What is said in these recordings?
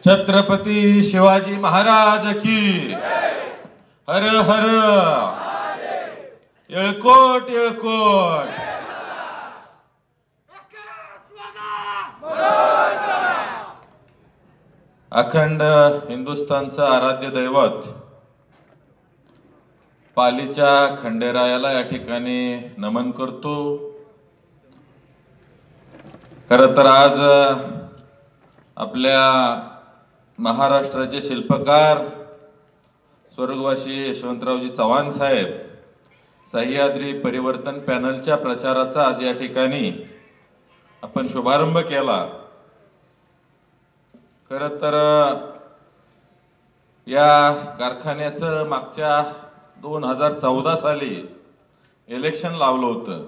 छत्रपती शिवाजी महाराज की हर हर येळकोट येळकोट। अखंड हिंदुस्थानचं आराध्य दैवत पालीच्या खंडेरायाला या ठिकाणी नमन करतो। खरं तर आज आपल्या महाराष्ट्राचे शिल्पकार स्वर्गवासी यशवंतरावजी चव्हाण साहेब सह्याद्री परिवर्तन पॅनलच्या प्रचाराचा आज या ठिकाणी आपण शुभारंभ केला। खरं तर या कारखान्याचं मागच्या 2014 साली इलेक्शन लावलं होतं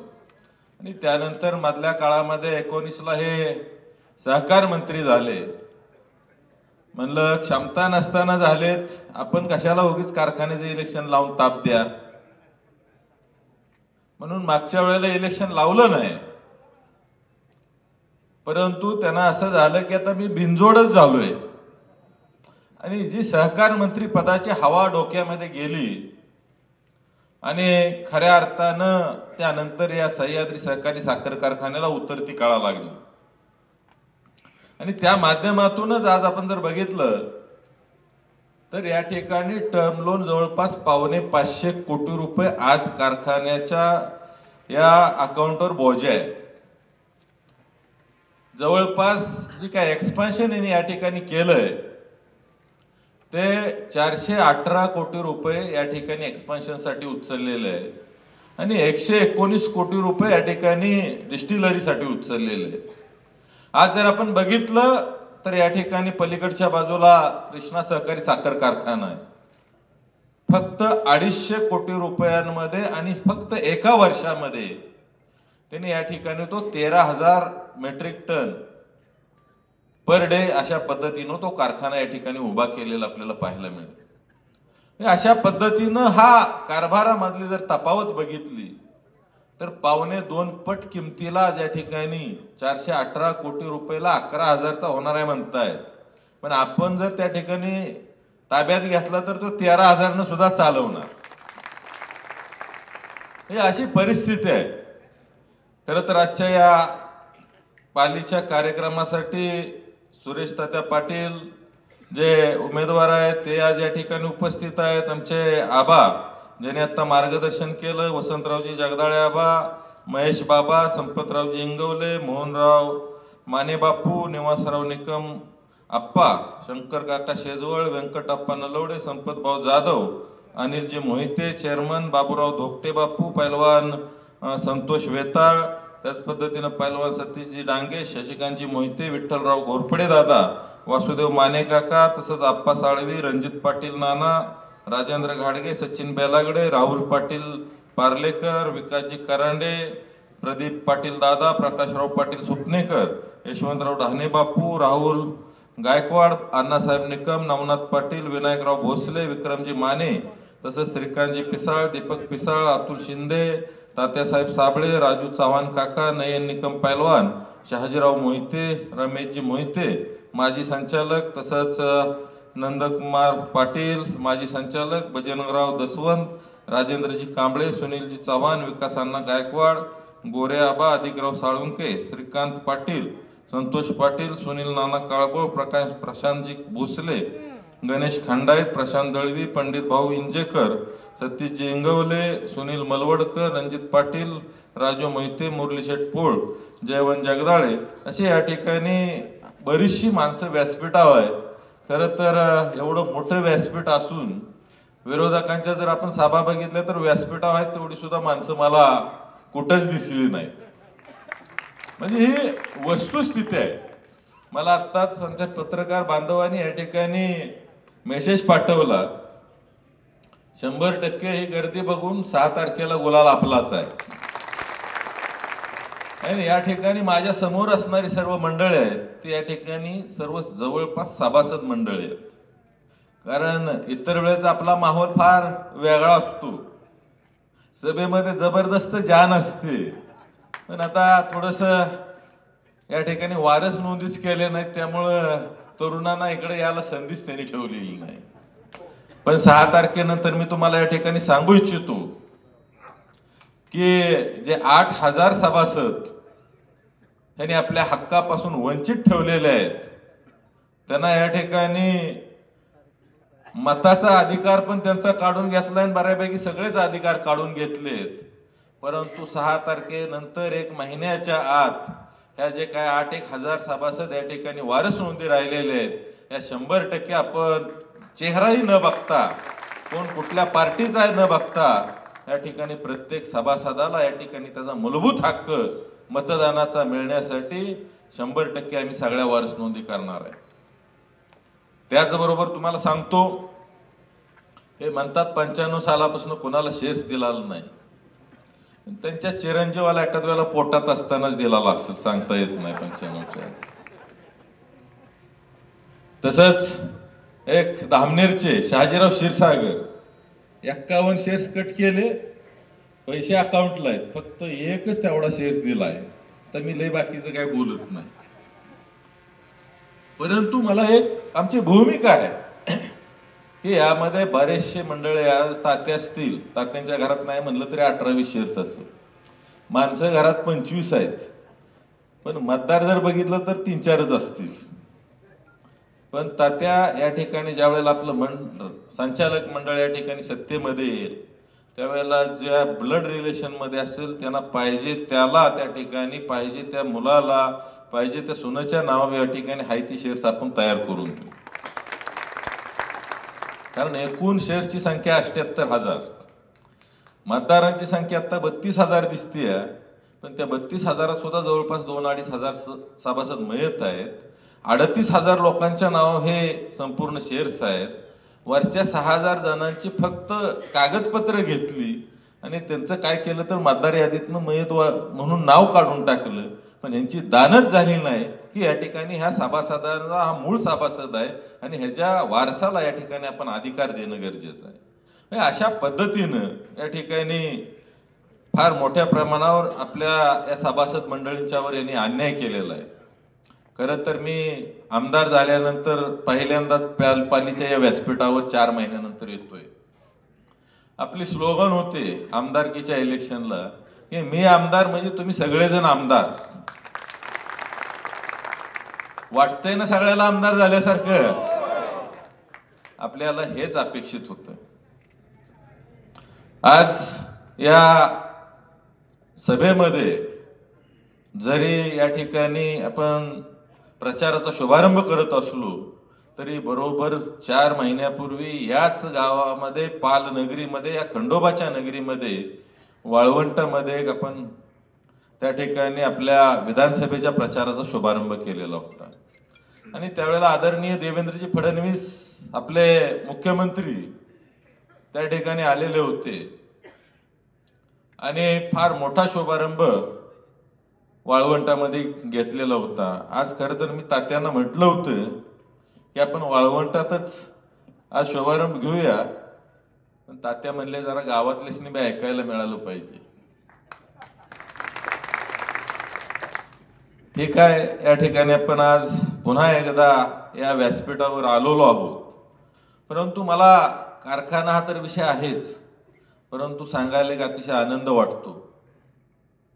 आणि त्यानंतर मधल्या काळामध्ये 19ला हे सहकार मंत्री झाले। म्हणलं क्षमता नसताना झालेत, आपण कशाला उगीच कारखान्याचं इलेक्शन लावून ताप द्या, म्हणून मागच्या वेळेला इलेक्शन लावलं नाही। परंतु त्यांना असं झालं की आता मी बिनजोडच झालोय आणि जी सहकार मंत्री पदाची हवा डोक्यामध्ये गेली आणि खऱ्या अर्थानं त्यानंतर या सह्याद्री सहकारी साखर कारखान्याला उतरती काळा लागली आणि त्या माध्यमातूनच आज आपण जर बघितलं तर या ठिकाणी टर्म लोन जवळपास 550 कोटी रुपये आज कारखान्याच्या या अकाउंटवर बोजा आहे। जवळपास जे काय एक्सपान्शन यांनी या ठिकाणी केलंय ते 418 कोटी रुपये या ठिकाणी एक्सपान्शन साठी उचललेले आहे आणि 119 कोटी रुपये या ठिकाणी डिस्टिलरीसाठी उचललेले आहे। आज जर आपण बघितलं तर या ठिकाणी पलीकडच्या बाजूला कृष्णा सहकारी साखर कारखाना आहे, फक्त 250 कोटी रुपयांमध्ये आणि फक्त एका वर्षामध्ये त्यांनी या ठिकाणी तो 13,000 मेट्रिक टन पर डे अशा पद्धतीनं तो कारखाना या ठिकाणी उभा केलेला आपल्याला पाहायला मिळेल। अशा पद्धतीनं हा कारभारामधली जर तफावत बघितली तर 2.25 पट किमतीला ज्या ठिकाणी 418 कोटी रुपयाला 11,000चा होणार आहे म्हणतायत, पण आपण जर त्या ठिकाणी ताब्यात घेतला तर तो 13,000 सुद्धा चालवणार, ही अशी परिस्थिती आहे। खरं तर आजच्या या पालीच्या कार्यक्रमासाठी सुरेश तात्या पाटील जे उमेदवार आहेत ते आज या ठिकाणी उपस्थित आहेत। आमचे आबा ज्यांनी आता मार्गदर्शन केलं, वसंतरावजी जगदाळे आबा, महेश बाबा, संपतरावजी इंगवले, मोहनराव माने बापू, निवासराव निकम आप्पा, शंकर काका शेजवळ, व्यंकटप्पा नलवडे, संपतभाऊ जाधव, अनिलजी मोहिते चेअरमन, बाबूराव धोकटे बापू, पैलवान संतोष वेताळ, त्याच पद्धतीनं पैलवान सतीशजी डांगे, शशिकांतजी मोहिते, विठ्ठलराव घोरपडे दादा, वासुदेव माने काका, तसंच आप्पा साळवी, रणजित पाटील नाना, राजेंद्र घाडगे, सचिन बेलागडे, राहुल पाटील पार्लेकर, विकासजी करांडे, प्रदीप पाटील दादा, प्रकाशराव पाटील सुपनेकर, यशवंतराव ढाणे बापू, राहुल गायकवाड, अण्णासाहेब निकम, नवनाथ पाटील, विनायकराव भोसले, विक्रमजी माने, तसंच श्रीकांतजी पिसाळ, दीपक पिसाळ, अतुल शिंदे, तात्यासाहेब साबळे, राजू चव्हाण काका, नयन निकम पैलवान, शहाजीराव मोहिते, रमेशजी मोहिते माजी संचालक, तसंच नंदकुमार पाटील माजी संचालक, बजरंगराव दसवंत, राजेंद्रजी कांबळे, सुनीलजी चव्हाण, विकास अण्णा गायकवाड, गोरे आबा, अधिकराव साळुंके, श्रीकांत पाटील, संतोष पाटील, सुनील नाना काळबोळ, प्रशांतजी भोसले, गणेश खंडायत, प्रशांत दळवी, पंडित भाऊ इंजेकर, सतीशजी इंगवले, सुनील मलवडकर, रणजित पाटील, राजू मोहिते, मुरली शेटपोळ, जयवंत जगदाळे, असे या ठिकाणी बरीचशी माणसं व्यासपीठावर आहेत। खरं तर एवढं मोठं व्यासपीठ असून विरोधकांच्या जर आपण सभा बघितल्या तर व्यासपीठावर आहेत तेवढी सुद्धा माणसं मला कुठंच दिसली नाहीत, म्हणजे ही वस्तुस्थिती आहे। मला आत्ताच आमच्या पत्रकार बांधवांनी या ठिकाणी मेसेज पाठवला, 100% ही गर्दी बघून 6 तारखेला गुलाल आपलाच आहे। आणि या ठिकाणी माझ्या समोर असणारी सर्व मंडळी आहेत ती या ठिकाणी सर्व जवळपास सभासद मंडळी आहेत, कारण इतर वेळेस आपला माहोल फार वेगळा असतो, सभेमध्ये जबरदस्त जान असते, पण आता थोडंसं या ठिकाणी वारस नोंदीच केले नाहीत त्यामुळं तरुणांना इकडे यायला संधीच त्यांनी ठेवलेली नाही. पण 6 तारखेनंतर मी तुम्हाला या ठिकाणी सांगू इच्छितो की जे 8,000 सभासद त्यांनी आपल्या हक्कापासून वंचित ठेवलेले आहेत, त्यांना या ठिकाणी मताचा अधिकार पण त्यांचा काढून घेतलाय आणि बऱ्यापैकी सगळेच अधिकार काढून घेतलेत. परंतु 6 तारखेनंतर 1 महिन्याच्या आत ह्या जे काय 8,000 सभासद या ठिकाणी वारस नोंदी राहिलेले आहेत, या 100% आपण चेहराही न बघता, कोण कुठल्या पार्टीचा न बघता, या ठिकाणी प्रत्येक सभासदाला या ठिकाणी त्याचा मूलभूत हक्क मतदानाचा मिळण्यासाठी 100% आम्ही सगळ्या वारस नोंदी करणार आहे. त्याचबरोबर तुम्हाला सांगतो, हे म्हणतात 95 सालापासून कोणाला शेअर्स दिलेला नाही. त्यांच्या चिरंजीवाला एखाद वेळेला पोटात असतानाच दिलेला असेल, सांगता येत नाही 95च्या. तसंच एक धामनेरचे शहाजीराव क्षीरसागर 51 शेअर्स कट केले, पैसे अकाउंटला आहेत, फक्त एकच तेवढा शेअर्स दिलाय. तर मी लय बाकीचं काय बोलत नाही. परंतु मला एक आमची भूमिका आहे की यामध्ये बरेचसे मंडळी आज तात्या असतील, तात्यांच्या घरात नाही म्हणलं तरी 18-20 शेअर्स असेल, माणसं घरात 25 आहेत, पण मतदार जर बघितलं तर 3-4च असतील. पण तात्या या ठिकाणी ज्या वेळेला आपलं संचालक मंडळ या ठिकाणी सत्तेमध्ये येईल, त्यावेळेला ज्या ब्लड रिलेशन मध्ये असेल त्यांना पाहिजे त्याला त्या ठिकाणी, पाहिजे त्या मुलाला, पाहिजे त्या सुनेच्या नावावर या ठिकाणी हायती शेअर्स आपण तयार करून देऊ. कारण एकूण शेअर्सची संख्या 78,000, मतदारांची संख्या आता 32,000 दिसतीये. पण त्या 32,000 सुद्धा जवळपास 2-2.5 हजार सभासद मयत आहेत. 38,000 लोकांच्या नावावर हे संपूर्ण शेअर्स आहेत. वरच्या 6,000 जणांची फक्त कागदपत्र घेतली आणि त्यांचं काय केलं तर मतदार यादीतनं मयत म्हणून नाव काढून टाकलं. पण यांची दानच झाली नाही की या ठिकाणी ह्या सभासदांना हा मूळ सभासद आहे आणि ह्याच्या वारसाला या ठिकाणी आपण अधिकार देणं गरजेचं आहे. अशा पद्धतीनं या ठिकाणी फार मोठ्या प्रमाणावर आपल्या या सभासद मंडळींच्यावर यांनी अन्याय केलेला आहे. खरं तर मी आमदार झाल्यानंतर पहिल्यांदाच पालीच्या या व्यासपीठावर 4 महिन्यानंतर येतोय. आपली स्लोगन होते आमदारकीच्या इलेक्शनला की मी आमदार म्हणजे तुम्ही सगळेजण आमदार. वाटतंय ना सगळ्याला आमदार झाल्यासारखं? आपल्याला हेच अपेक्षित होतं. आज या सभेमध्ये जरी या ठिकाणी आपण प्रचाराचा शुभारंभ करत असलो तरी बरोबर 4 महिन्यापूर्वी याच गावामध्ये, पाल नगरीमध्ये, या खंडोबाच्या नगरीमध्ये, वाळवंटामध्ये आपण त्या ठिकाणी आपल्या विधानसभेच्या प्रचाराचा शुभारंभ केलेला होता. आणि त्यावेळेला आदरणीय देवेंद्रजी फडणवीस आपले मुख्यमंत्री त्या ठिकाणी आलेले होते आणि फार मोठा शुभारंभ वाळवंटामध्ये घेतलेला होता. आज खरं तर मी तात्यांना म्हटलं होतं की आपण वाळवंटातच आज शुभारंभ घेऊया, पण तात्या म्हणले जरा गावातलेच बी ऐकायला मिळालं पाहिजे. ठीक आहे, या ठिकाणी आपण आज पुन्हा एकदा या व्यासपीठावर आलेलो आहोत. परंतु मला कारखाना हा तर विषय आहेच, परंतु सांगायला एक अतिशय आनंद वाटतो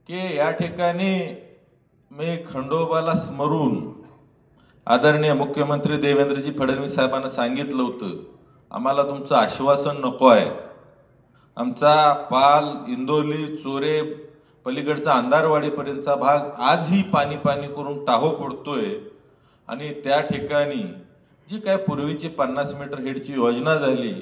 की या ठिकाणी मी खंडोबाला स्मरून आदरणीय मुख्यमंत्री देवेंद्रजी फडणवीस साहेबांना सांगितलं होतं, आम्हाला तुमचं आश्वासन नको आहे. आमचा पाल, इंदोली, चोरे पलीकडचा अंधारवाडीपर्यंतचा भाग आजही पाणी पाणी करून टाहो पडतोय. आणि त्या ठिकाणी जी काय पूर्वीची 50 मीटर हेडची योजना झाली,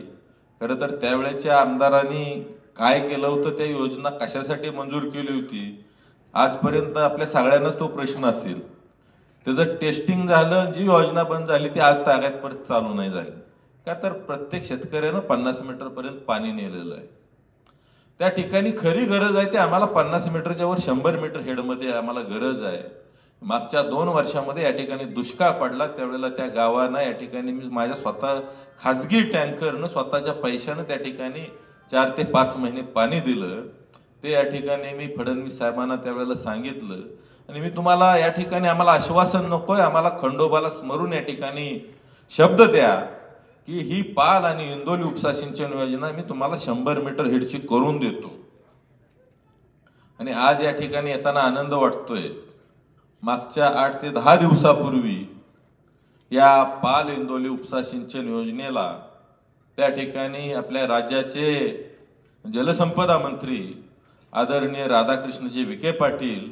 खरं तर त्यावेळेच्या आमदारांनी काय केलं होतं, त्या योजना कशासाठी मंजूर केली होती, आजपर्यंत आपल्या सगळ्यांनाच तो प्रश्न असेल. त्याचं टेस्टिंग झालं, जी योजना बंद झाली ती आज तागात परत चालू नाही झाली. का तर प्रत्येक शेतकऱ्यानं 50 मीटर पर्यंत पाणी नेलेलं आहे. त्या ठिकाणी खरी गरज आहे ते आम्हाला 50 मीटरच्या वर 100 मीटर हेडमध्ये आम्हाला गरज आहे. मागच्या 2 वर्षामध्ये या ठिकाणी दुष्काळ पडला, त्यावेळेला त्या गावांना या ठिकाणी मी माझ्या स्वतः खाजगी टँकरनं स्वतःच्या पैशानं त्या ठिकाणी 4 ते 5 महिने पाणी दिलं. ते या ठिकाणी मी फडणवीस साहेबांना त्यावेळेला सांगितलं आणि मी तुम्हाला या ठिकाणी आम्हाला आश्वासन नकोय, आम्हाला खंडोबाला स्मरून या ठिकाणी शब्द द्या की ही पाल आणि इंदोली उपसा सिंचन योजना मी तुम्हाला 100 मीटर हेडची करून देतो. आणि आज या ठिकाणी येताना आनंद वाटतोय. मागच्या 8 ते 10 दिवसापूर्वी या पाल इंदोली उपसा सिंचन योजनेला त्या ठिकाणी आपल्या राज्याचे जलसंपदा मंत्री आदरणीय राधाकृष्णजी विखे पाटील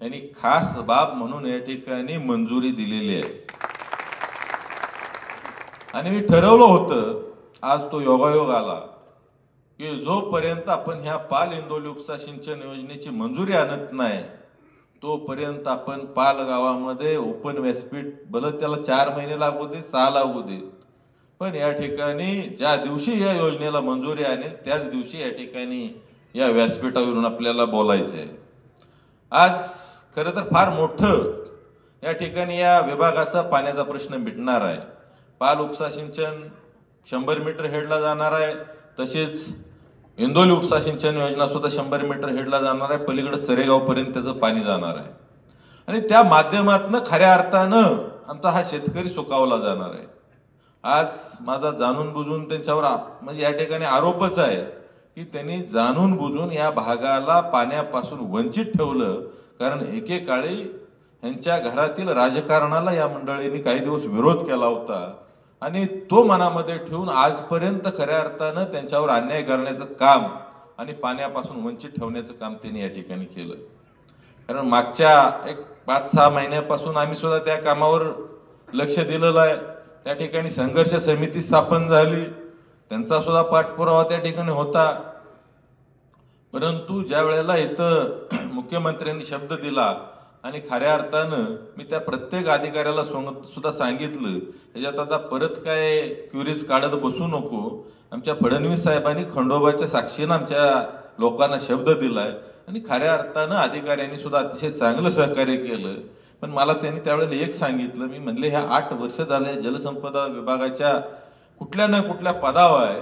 यांनी खास बाब म्हणून या ठिकाणी मंजुरी दिलेली आहे. आणि मी ठरवलं होतं, आज तो योगायोग आला की जोपर्यंत आपण ह्या पाल इंदोली उपसा सिंचन योजनेची मंजुरी आणत नाही तोपर्यंत आपण पाल गावामध्ये ओपन व्यासपीठ भलं त्याला 4 महिने लागू दे 6 लागू दे, पण या ठिकाणी ज्या दिवशी या योजनेला मंजुरी आणेल त्याच दिवशी या ठिकाणी या व्यासपीठावरून आपल्याला बोलायचं आहे. आज खरं तर फार मोठं या ठिकाणी या विभागाचा पाण्याचा प्रश्न मिटणार आहे. पाल उपसा सिंचन 100 मीटर हेडला जाणार आहे, तसेच इंदोली उपसा सिंचन योजना सुद्धा 100 मीटर हेडला जाणार आहे. पलीकडे चरेगाव पर्यंत त्याचं पाणी जाणार आहे आणि त्या माध्यमातून खऱ्या अर्थानं आमचा हा शेतकरी सुकावला जाणार आहे. आज माझा जाणून बुजून त्यांच्यावर म्हणजे या ठिकाणी आरोपच आहे की त्यांनी जाणून बुजून या भागाला पाण्यापासून वंचित ठेवलं, कारण एकेकाळी यांच्या घरातील राजकारणाला या मंडळींनी काही दिवस विरोध केला होता आणि तो मनामध्ये ठेवून आजपर्यंत खऱ्या अर्थानं त्यांच्यावर अन्याय करण्याचं काम आणि पाण्यापासून वंचित ठेवण्याचं काम त्यांनी या ठिकाणी केलं. कारण मागच्या 5-6 महिन्यापासून आम्ही सुद्धा त्या कामावर लक्ष दिलेलं आहे. त्या ठिकाणी संघर्ष समिती स्थापन झाली, त्यांचा सुद्धा पाठपुरावा त्या ठिकाणी होता. परंतु ज्या वेळेला इथं मुख्यमंत्र्यांनी शब्द दिला आणि खऱ्या अर्थानं मी त्या प्रत्येक अधिकाऱ्याला सुद्धा सांगितलं, याच्यात आता परत काय क्युरीज काढत बसू नको. आमच्या फडणवीस साहेबांनी खंडोबाच्या साक्षीनं आमच्या लोकांना शब्द दिलाय आणि खऱ्या अर्थानं अधिकाऱ्यांनी सुद्धा अतिशय चांगलं सहकार्य केलं. पण मला त्यांनी त्यावेळेला एक सांगितलं, मी म्हणले ह्या 8 वर्ष झाले जलसंपदा विभागाच्या कुठल्या ना कुठल्या पदावर आहे,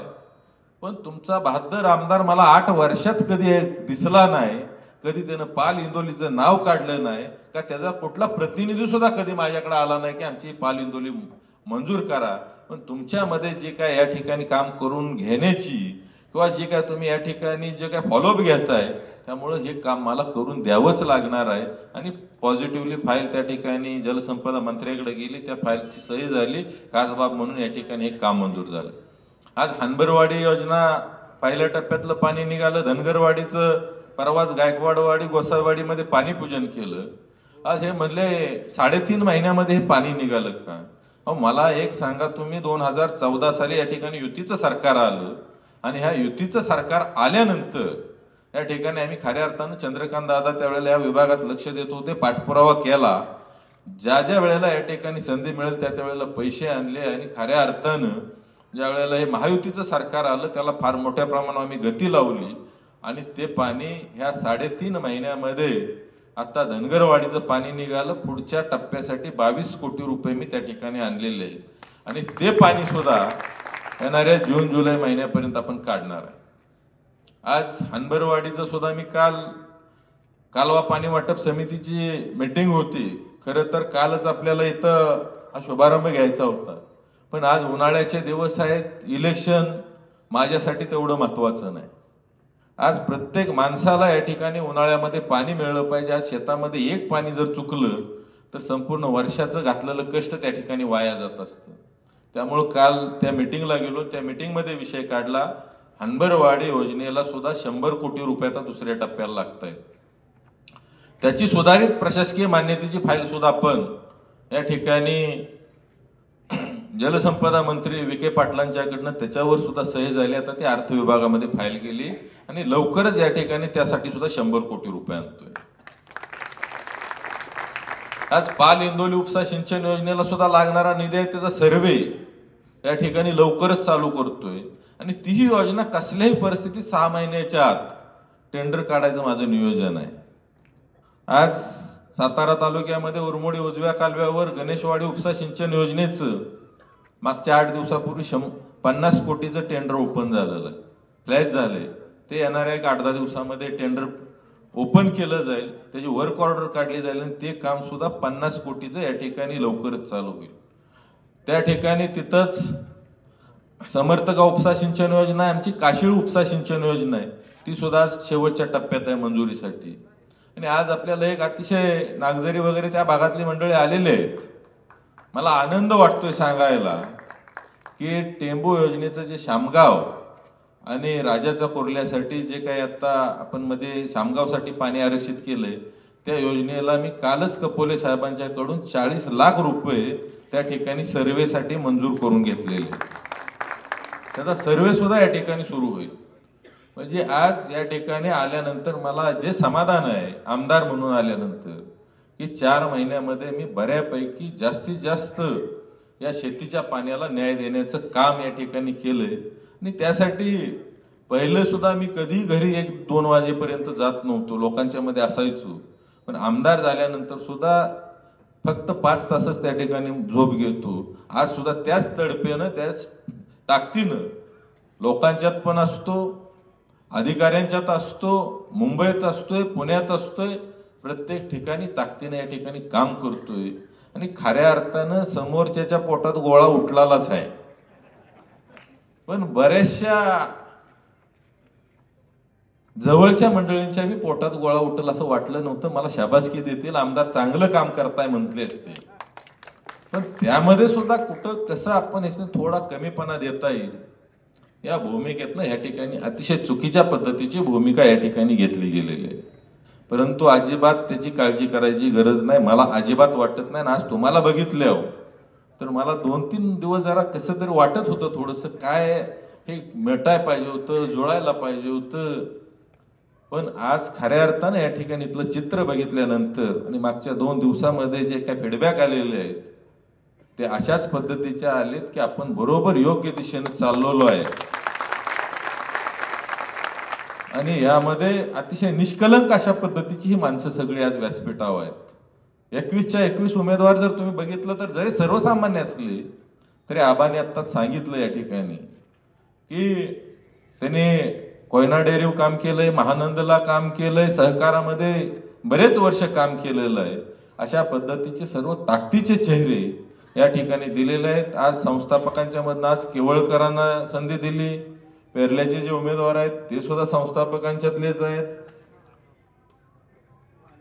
पण तुमचा बहादर आमदार मला 8 वर्षात कधी दिसला नाही, कधी त्यानं पाल इंदोलीचं नाव काढलं नाही का, त्याचा कुठला प्रतिनिधी सुद्धा कधी माझ्याकडे आला नाही की आमची पाल इंदोली मंजूर करा. पण तुमच्यामध्ये जे काय या ठिकाणी काम करून घेण्याची किंवा जे काय तुम्ही या ठिकाणी जे काय फॉलोअप घेताय त्यामुळं हे काम मला करून द्यावंच लागणार आहे. आणि पॉझिटिव्हली फाईल त्या ठिकाणी जलसंपदा मंत्र्याकडे गेली, त्या फाईलची सही झाली, खासबाब म्हणून या ठिकाणी हे काम मंजूर झालं. आज हनबरवाडी योजना पहिल्या टप्प्यातलं पाणी निघालं, धनगरवाडीचं परवाच गायकवाडवाडी गोसाईवाडीमध्ये पाणी पूजन केलं. आज हे म्हणले 3.5 महिन्यामध्ये हे पाणी निघालं का? अहो मला एक सांगा, तुम्ही 2014 साली या ठिकाणी युतीचं सरकार आलं आणि ह्या युतीचं सरकार आल्यानंतर या ठिकाणी आम्ही खऱ्या अर्थानं चंद्रकांत दादा त्यावेळेला या विभागात लक्ष देत होते, पाठपुरावा केला. ज्या ज्या वेळेला या ठिकाणी संधी मिळेल त्या वेळेला पैसे आणले आणि खऱ्या अर्थानं ज्या वेळेला हे महायुतीचं सरकार आलं त्याला फार मोठ्या प्रमाणावर आम्ही गती लावली आणि ते पाणी ह्या 3.5 महिन्यामध्ये आता धनगरवाडीचं पाणी निघालं. पुढच्या टप्प्यासाठी 22 कोटी रुपये मी त्या ठिकाणी आणलेले आहेत आणि ते पाणी सुद्धा येणाऱ्या जून-जुलै महिन्यापर्यंत आपण काढणार आहे. आज हनबरवाडीचं सुद्धा मी कालवा पाणी वाटप समितीची मीटिंग होती. खरं तर कालच आपल्याला इथं हा शुभारंभ घ्यायचा होता, पण आज उन्हाळ्याचे दिवस आहेत, इलेक्शन माझ्यासाठी तेवढं महत्वाचं नाही. आज प्रत्येक माणसाला या ठिकाणी उन्हाळ्यामध्ये पाणी मिळलं पाहिजे. आज शेतामध्ये एक पाणी जर चुकलं तर संपूर्ण वर्षाचं घातलेलं कष्ट त्या ठिकाणी वाया जात असतं. त्यामुळं काल त्या मीटिंगला गेलो, त्या मीटिंगमध्ये विषय काढला, हनबरवाडी योजनेला सुद्धा 100 कोटी रुपयाचा दुसऱ्या टप्प्याला लागत आहे. त्याची सुधारित प्रशासकीय मान्यतेची फाईल सुद्धा आपण या ठिकाणी जलसंपदा मंत्री विखे पाटलांच्याकडनं त्याच्यावर सुद्धा सही झाली. आता ते अर्थ विभागामध्ये फाईल गेली आणि लवकरच या ठिकाणी त्यासाठी सुद्धा 100 कोटी रुपये आणतोय. आज पाल इंदोली उपसा सिंचन योजनेला सुद्धा लागणारा निधी आहे, त्याचा सर्वे या ठिकाणी लवकरच चालू करतोय आणि तीही योजना कसल्याही परिस्थितीत 6 महिन्याच्या आत टेंडर काढायचं माझं नियोजन आहे. आज सातारा तालुक्यामध्ये उरमोडी उजव्या कालव्यावर गणेशवाडी उपसा सिंचन योजनेचं मागच्या 8 दिवसापूर्वी 50 कोटीचं टेंडर ओपन झालेलं, फ्लॅश झाले. ते येणाऱ्या 8-10 दिवसामध्ये टेंडर ओपन केलं जाईल, त्याची वर्क ऑर्डर काढली जाईल आणि ते काम सुद्धा 50 कोटीचं या ठिकाणी लवकरच चालू होईल. त्या ठिकाणी तिथंच समर्थका उपसा सिंचन योजना आहे, आमची काशीळ उपसा सिंचन योजना आहे, ती सुद्धा आज शेवटच्या टप्प्यात आहे मंजुरीसाठी. आणि आज आपल्याला एक अतिशय नागझरी वगैरे त्या भागातली मंडळी आलेले आहेत. मला आनंद वाटतोय सांगायला की टेंबू योजनेचं जे शामगाव आणि राजाच्या कोरल्यासाठी जे काही आता आपण मध्ये शामगावसाठी पाणी आरक्षित केलंय, त्या योजनेला मी कालच कपोले साहेबांच्याकडून 40 लाख रुपये त्या ठिकाणी सर्वेसाठी मंजूर करून घेतलेले. त्याचा सर्वे सुद्धा या ठिकाणी सुरू होईल. म्हणजे आज या ठिकाणी आल्यानंतर मला जे समाधान आहे आमदार म्हणून आल्यानंतर, की 4 महिन्यामध्ये मी बऱ्यापैकी जास्तीत जास्त या शेतीच्या पाण्याला न्याय देण्याचं काम या ठिकाणी केलंय. आणि त्यासाठी पहिलं सुद्धा मी कधी घरी 1-2 वाजेपर्यंत जात नव्हतो, लोकांच्या मध्ये असायचो. पण आमदार झाल्यानंतर सुद्धा फक्त 5 तासच त्या ठिकाणी झोप घेतो. आज सुद्धा त्याच तडपेनं त्याच ताकदीनं लोकांच्यात पण असतो, अधिकाऱ्यांच्यात असतो, मुंबईत असतोय, पुण्यात असतोय, प्रत्येक ठिकाणी ताकदीनं या ठिकाणी काम करतोय. आणि खऱ्या अर्थानं समोरच्याच्या पोटात गोळा उठलाच आहे. पण बऱ्याचशा जवळच्या मंडळींच्या बी पोटात गोळा उठल असं वाटलं नव्हतं. मला शाबासकी देतील, आमदार चांगलं काम करताय म्हटले असते. पण त्यामध्ये सुद्धा कुठं कसं आपण याने थोडा कमीपणा देता येईल या भूमिकेतनं या ठिकाणी अतिशय चुकीच्या पद्धतीची भूमिका या ठिकाणी घेतली गेलेली आहे. परंतु अजिबात त्याची काळजी करायची गरज नाही, मला अजिबात वाटत नाही. आज तुम्हाला बघितले हो तर मला 2-3 दिवस जरा कसं तरी वाटत होतं, थोडंसं काय हे मिटाय पाहिजे होतं, जुळायला पाहिजे होतं. पण आज खऱ्या अर्थानं या ठिकाणी इथलं चित्र बघितल्यानंतर आणि मागच्या 2 दिवसामध्ये जे काही फीडबॅक आलेले आहेत ते अशाच पद्धतीचे आलेत की आपण बरोबर योग्य दिशेने चाललेलो आहे. आणि यामध्ये अतिशय निष्कलंक अशा पद्धतीची ही माणसं सगळी आज व्यासपीठावर आहेत. 21च्या 21 उमेदवार जर तुम्ही बघितलं तर जरी सर्वसामान्य असले तरी आबाने आत्ताच सांगितलं या ठिकाणी की त्यांनी कोयना डेअरीवर काम केलंय, महानंदला काम केलंय, सहकारामध्ये बरेच वर्ष काम केलेलं आहे. अशा पद्धतीचे सर्व ताकदीचे चेहरे या ठिकाणी दिलेले आहेत. आज संस्थापकांच्या मधनं आज केवळकरांना संधी दिली, पेरल्याचे जे उमेदवार आहेत ते सुद्धा संस्थापकांच्यातलेच आहेत.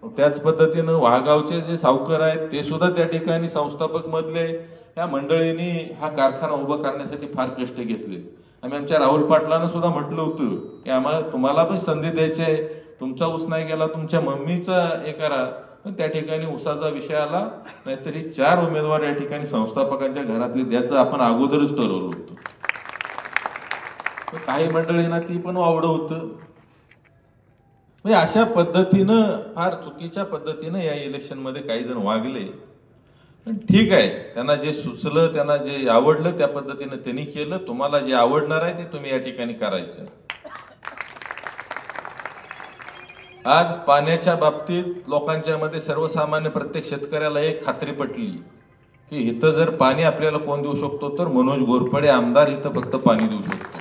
त्याच पद्धतीनं वाघगावचे जे सावकर आहेत ते सुद्धा त्या ठिकाणी संस्थापक मधले. या मंडळींनी हा कारखाना उभा करण्यासाठी फार कष्ट घेतले. आम्ही आमच्या राहुल पाटलांना सुद्धा म्हटलं होतं की आम्हाला तुम्हाला पण संधी द्यायची आहे, तुमचा ऊस नाही गेला तुमच्या मम्मीचा हे करा. पण त्या ठिकाणी ऊसाचा विषय आला, नाहीतरी 4 उमेदवार या ठिकाणी संस्थापकांच्या घरातले द्यायचं आपण अगोदरच ठरवलं होतं. काही मंडळींना ती पण आवडलं होतं. म्हणजे अशा पद्धतीनं फार चुकीच्या पद्धतीनं या इलेक्शन मध्ये काही जण वागले. पण ठीक आहे, त्यांना जे सुचलं, त्यांना जे आवडलं त्या पद्धतीनं त्यांनी केलं. तुम्हाला जे आवडणार आहे ते तुम्ही या ठिकाणी करायचं. आज पाण्याच्या बाबतीत लोकांच्या मध्ये सर्वसामान्य प्रत्येक शेतकऱ्याला एक खात्री पटली की इथं जर पाणी आपल्याला कोण देऊ शकतो तर मनोज घोरपडे आमदार इथं फक्त पाणी देऊ शकतो.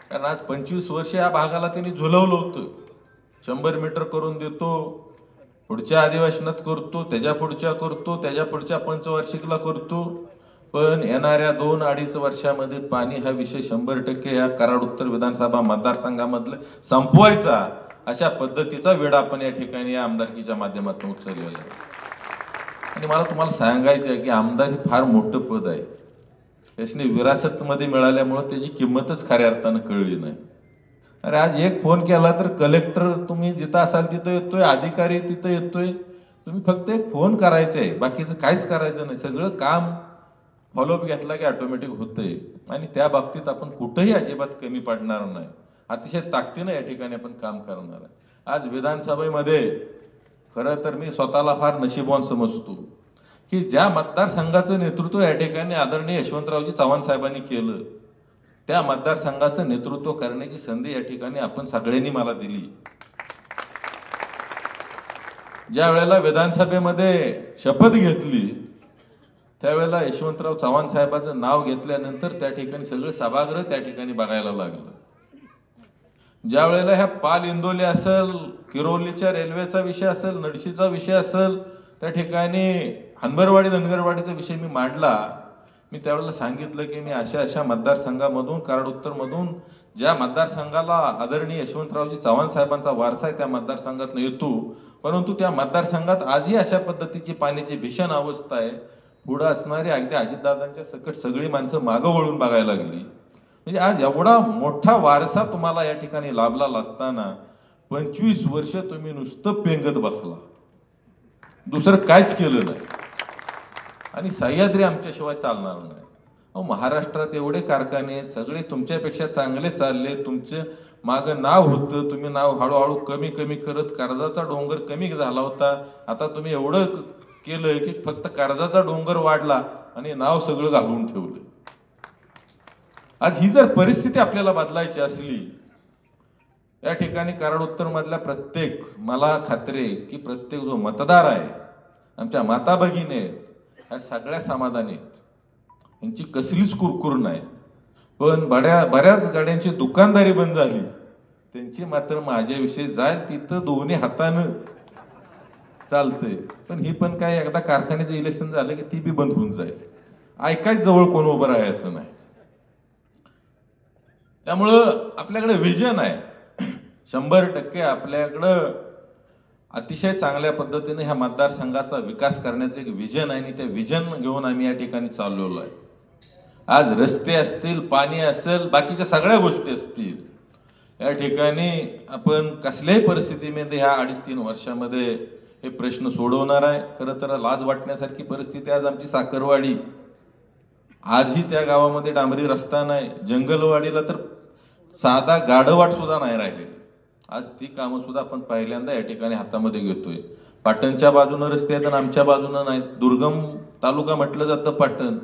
कारण आज 25 वर्ष या भागाला त्यांनी झुलवलं होतं. 100 मीटर करून देतो, पुढच्या अधिवेशनात करतो, त्याच्या पुढच्या करतो, त्याच्या पुढच्या पंचवार्षिकला करतो. पण येणाऱ्या 2-2.5 वर्षामध्ये पाणी हा विषय 100% या कराड उत्तर विधानसभा मतदारसंघामधले संपवायचा अशा पद्धतीचा वेळ आपण या ठिकाणी या आमदारकीच्या माध्यमातून उचललेला आहे. आणि मला तुम्हाला सांगायचं आहे की आमदार हे फार मोठं पद आहे. त्याने विरासतमध्ये मिळाल्यामुळे त्याची किंमतच खऱ्या अर्थानं कळली नाही. अरे आज एक फोन केला तर कलेक्टर तुम्ही जिथं असाल तिथं येतोय, अधिकारी तिथं येतोय. तुम्ही फक्त एक फोन करायचे आहे, बाकीचं काहीच करायचं नाही. सगळं काम फॉलोअप घेतला की ऑटोमॅटिक होतंय. आणि त्या बाबतीत आपण कुठंही अजिबात कमी पडणार नाही. अतिशय ताकदीनं या ठिकाणी आपण काम करणार आहे. आज विधानसभेमध्ये खरं तर मी स्वतःला फार नशीबवान समजतो की ज्या मतदारसंघाचं नेतृत्व या ठिकाणी आदरणीय यशवंतरावजी चव्हाण साहेबांनी केलं, त्या मतदारसंघाचं नेतृत्व करण्याची संधी या ठिकाणी आपण सगळ्यांनी मला दिली. ज्या वेळेला विधानसभेमध्ये शपथ घेतली त्यावेळेला यशवंतराव चव्हाण साहेबांचं नाव घेतल्यानंतर त्या ठिकाणी सगळं सभागृह त्या ठिकाणी बघायला लागलं. ज्या वेळेला ह्या पाल इंदोली असेल, किरोलीच्या रेल्वेचा विषय असेल, नडशीचा विषय असेल, त्या ठिकाणी हनबरवाडी धनगरवाडीचा विषय मी मांडला. मी त्यावेळेला सांगितलं की मी अशा अशा मतदारसंघामधून, कराड उत्तरमधून, ज्या मतदारसंघाला आदरणीय यशवंतरावजी चव्हाण साहेबांचा वारसा आहे त्या मतदारसंघात येतो, परंतु त्या मतदारसंघात आजही अशा पद्धतीची पाण्याची भीषण अवस्था आहे. पुढे असणारी अगदी अजितदादांच्या सकट सगळी माणसं मागं वळून बघायला लागली. म्हणजे आज एवढा मोठा वारसा तुम्हाला या ठिकाणी लाभला असताना 25 वर्ष तुम्ही नुसतं पेंगत बसला, दुसरं काहीच केलं नाही. आणि सह्याद्री आमच्याशिवाय चालणार नाही. अहो, महाराष्ट्रात एवढे कारखाने आहेत, सगळे तुमच्यापेक्षा चांगले चालले, तुमचे मागं नाव होतं, तुम्ही नाव हळूहळू कमी कमी करत कर्जाचा डोंगर कमी झाला होता. आता तुम्ही एवढं केलं की फक्त कर्जाचा डोंगर वाढला आणि नाव सगळं घालून ठेवलं. आज ही जर परिस्थिती आपल्याला बदलायची असली, या ठिकाणी कराड उत्तर मधल्या प्रत्येक, मला खात्री आहे की प्रत्येक जो मतदार आहे, आमच्या माता भगिनी आहेत, ह्या सगळ्या समाधानी आहेत. यांची कसलीच कुरकुर नाही. पण बऱ्याच गाड्यांची दुकानदारी बंद झाली, त्यांची मात्र माझ्याविषयी जाईल तिथं दोन्ही हातानं चालतंय. पण ही पण काय, एकदा कारखान्याचं इलेक्शन झालं की ती बी बंद होऊन जाईल. ऐकायच जवळ कोण उभं राहायचं नाही. त्यामुळं आपल्याकडे विजन आहे, 100% आपल्याकडं अतिशय चांगल्या पद्धतीने ह्या मतदारसंघाचा विकास करण्याचं एक विजन आहे आणि ते विजन घेऊन आम्ही या ठिकाणी चाललेलो आहे. आज रस्ते असतील, पाणी असेल, बाकीच्या सगळ्या गोष्टी असतील, या ठिकाणी आपण कसल्याही परिस्थितीमध्ये ह्या 2.5-3 वर्षामध्ये हे प्रश्न सोडवणार आहे. खरं तर लाज वाटण्यासारखी परिस्थिती आज आमची साखरवाडी, आजही त्या गावामध्ये डांबरी रस्ता नाही. जंगलवाडीला तर साधा गाडवाट सुद्धा नाही राहिले. आज ती कामं सुद्धा आपण पहिल्यांदा या ठिकाणी हातामध्ये घेतोय. पाटणच्या बाजूनं रस्ते आहेत आणि आमच्या बाजूनं नाहीत. दुर्गम तालुका म्हटलं जातं पाटण.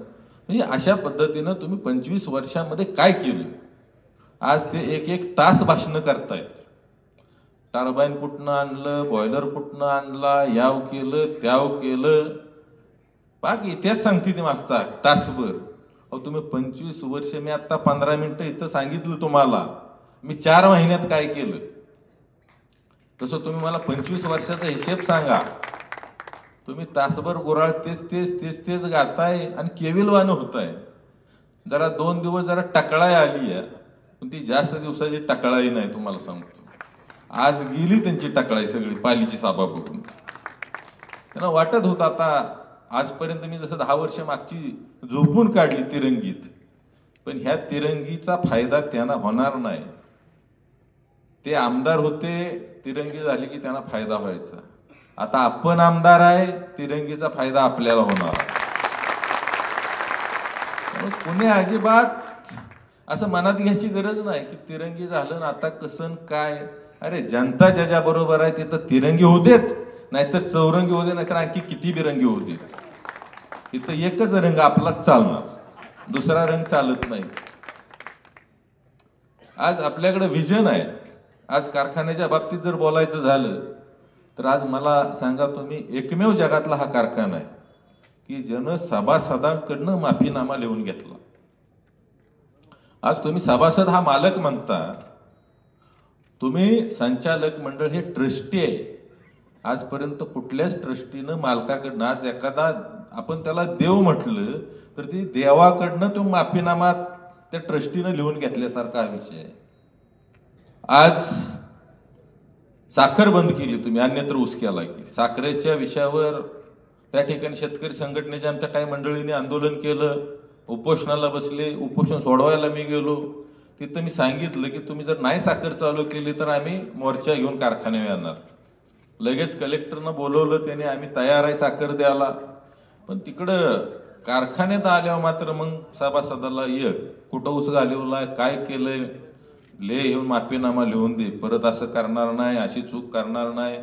म्हणजे अशा पद्धतीनं तुम्ही 25 वर्षामध्ये काय केलं? आज ते एक एक तास भाषणं करतायत. टर्बाईन कुठनं आणलं, बॉयलर कुठनं आणला, याव केलं, त्याव केलं, पाक इतिहास सांगते ती मागचा तासभर. अहो, तुम्ही 25 वर्ष, मी आता 15 मिनिटं इथं सांगितलं तुम्हाला, मी 4 महिन्यात काय केलं. तसं तुम्ही मला 25 वर्षाचा हिशेब सांगा. तुम्ही तासभर गुराळ तेच गाताय आणि केविलवानं होताय. जरा 2 दिवस जरा टकळाई आली आहे, पण ती जास्त दिवसाची टकळाई नाही. तुम्हाला सांगतो, आज गेली त्यांची टकळाई सगळी पालीची साबा बघून. त्यांना वाटत होतं आता आजपर्यंत मी जसं 10 वर्ष मागची झोपून काढली तिरंगीत, पण ह्या तिरंगीचा फायदा त्यांना होणार नाही. ते आमदार होते, तिरंगी झाली की त्यांना फायदा व्हायचा. आता आपण आमदार आहे, तिरंगीचा फायदा आपल्याला होणार. पुणे अजिबात असं मनात घ्यायची गरज नाही की तिरंगी झालं ना आता कसं काय. अरे, जनता ज्याच्या बरोबर आहे तिथं तिरंगी होऊ देत, नाहीतर चौरंगी होऊ दे, नाहीतर आणखी किती बिरंगी होऊ देत. इथं एकच रंग आपलाच चालणार, दुसरा रंग चालत नाही. आज आपल्याकडे विजन आहे. आज कारखान्याच्या बाबतीत जर बोलायचं झालं तर आज मला सांगा तुम्ही, एकमेव जगातला हा कारखाना आहे की ज्यानं सभासदांकडनं माफीनामा लिहून घेतला. आज तुम्ही सभासद हा मालक म्हणता, तुम्ही संचालक मंडळ हे ट्रस्टी आहे. आजपर्यंत कुठल्याच ट्रस्टीनं मालकाकडनं, आज एखादा आपण त्याला देव म्हटलं तर ती देवाकडनं तो माफीनामा त्या ट्रस्टीनं लिहून घेतल्यासारखा हा विषय आहे. आज साखर बंद केली तुम्ही, अन्यत्र ऊस केला की. साखरेच्या विषयावर त्या ठिकाणी शेतकरी संघटनेच्या आमच्या काही मंडळींनी आंदोलन केलं, उपोषणाला बसले. उपोषण सोडवायला मी गेलो, तिथं मी सांगितलं की तुम्ही जर नाही साखर चालू केली तर आम्ही मोर्चा घेऊन कारखान्यावर येणार. लगेच कलेक्टरनं बोलवलं, त्याने आम्ही तयार आहे साखर द्यायला. पण तिकडं कारखान्यात आल्यावर मात्र मग सभासदाला कुठं ऊस घालवलाय, काय केलंय, येऊन माफीनामा लिहून दे, परत असं करणार नाही, अशी चूक करणार नाही.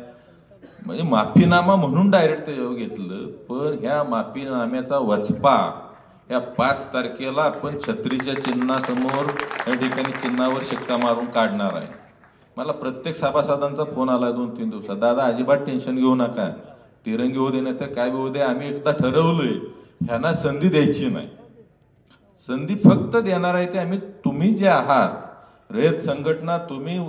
म्हणजे माफीनामा म्हणून डायरेक्ट ते घेतलं. पण ह्या माफीनाम्याचा वचपा या 5 तारखेला आपण छत्रीच्या चिन्हासमोर या ठिकाणी चिन्हावर शिक्का मारून काढणार आहे. मला प्रत्येक सभासदांचा फोन आला 2-3 दिवसात, दादा अजिबात टेन्शन घेऊ नका, तिरंगी होऊ दे नाही तर काय होऊ दे, आम्ही एकदा ठरवलंय ह्यांना संधी द्यायची नाही. संधी फक्त देणार आहे ते आम्ही, तुम्ही जे आहात रयत संघटना तुम्ही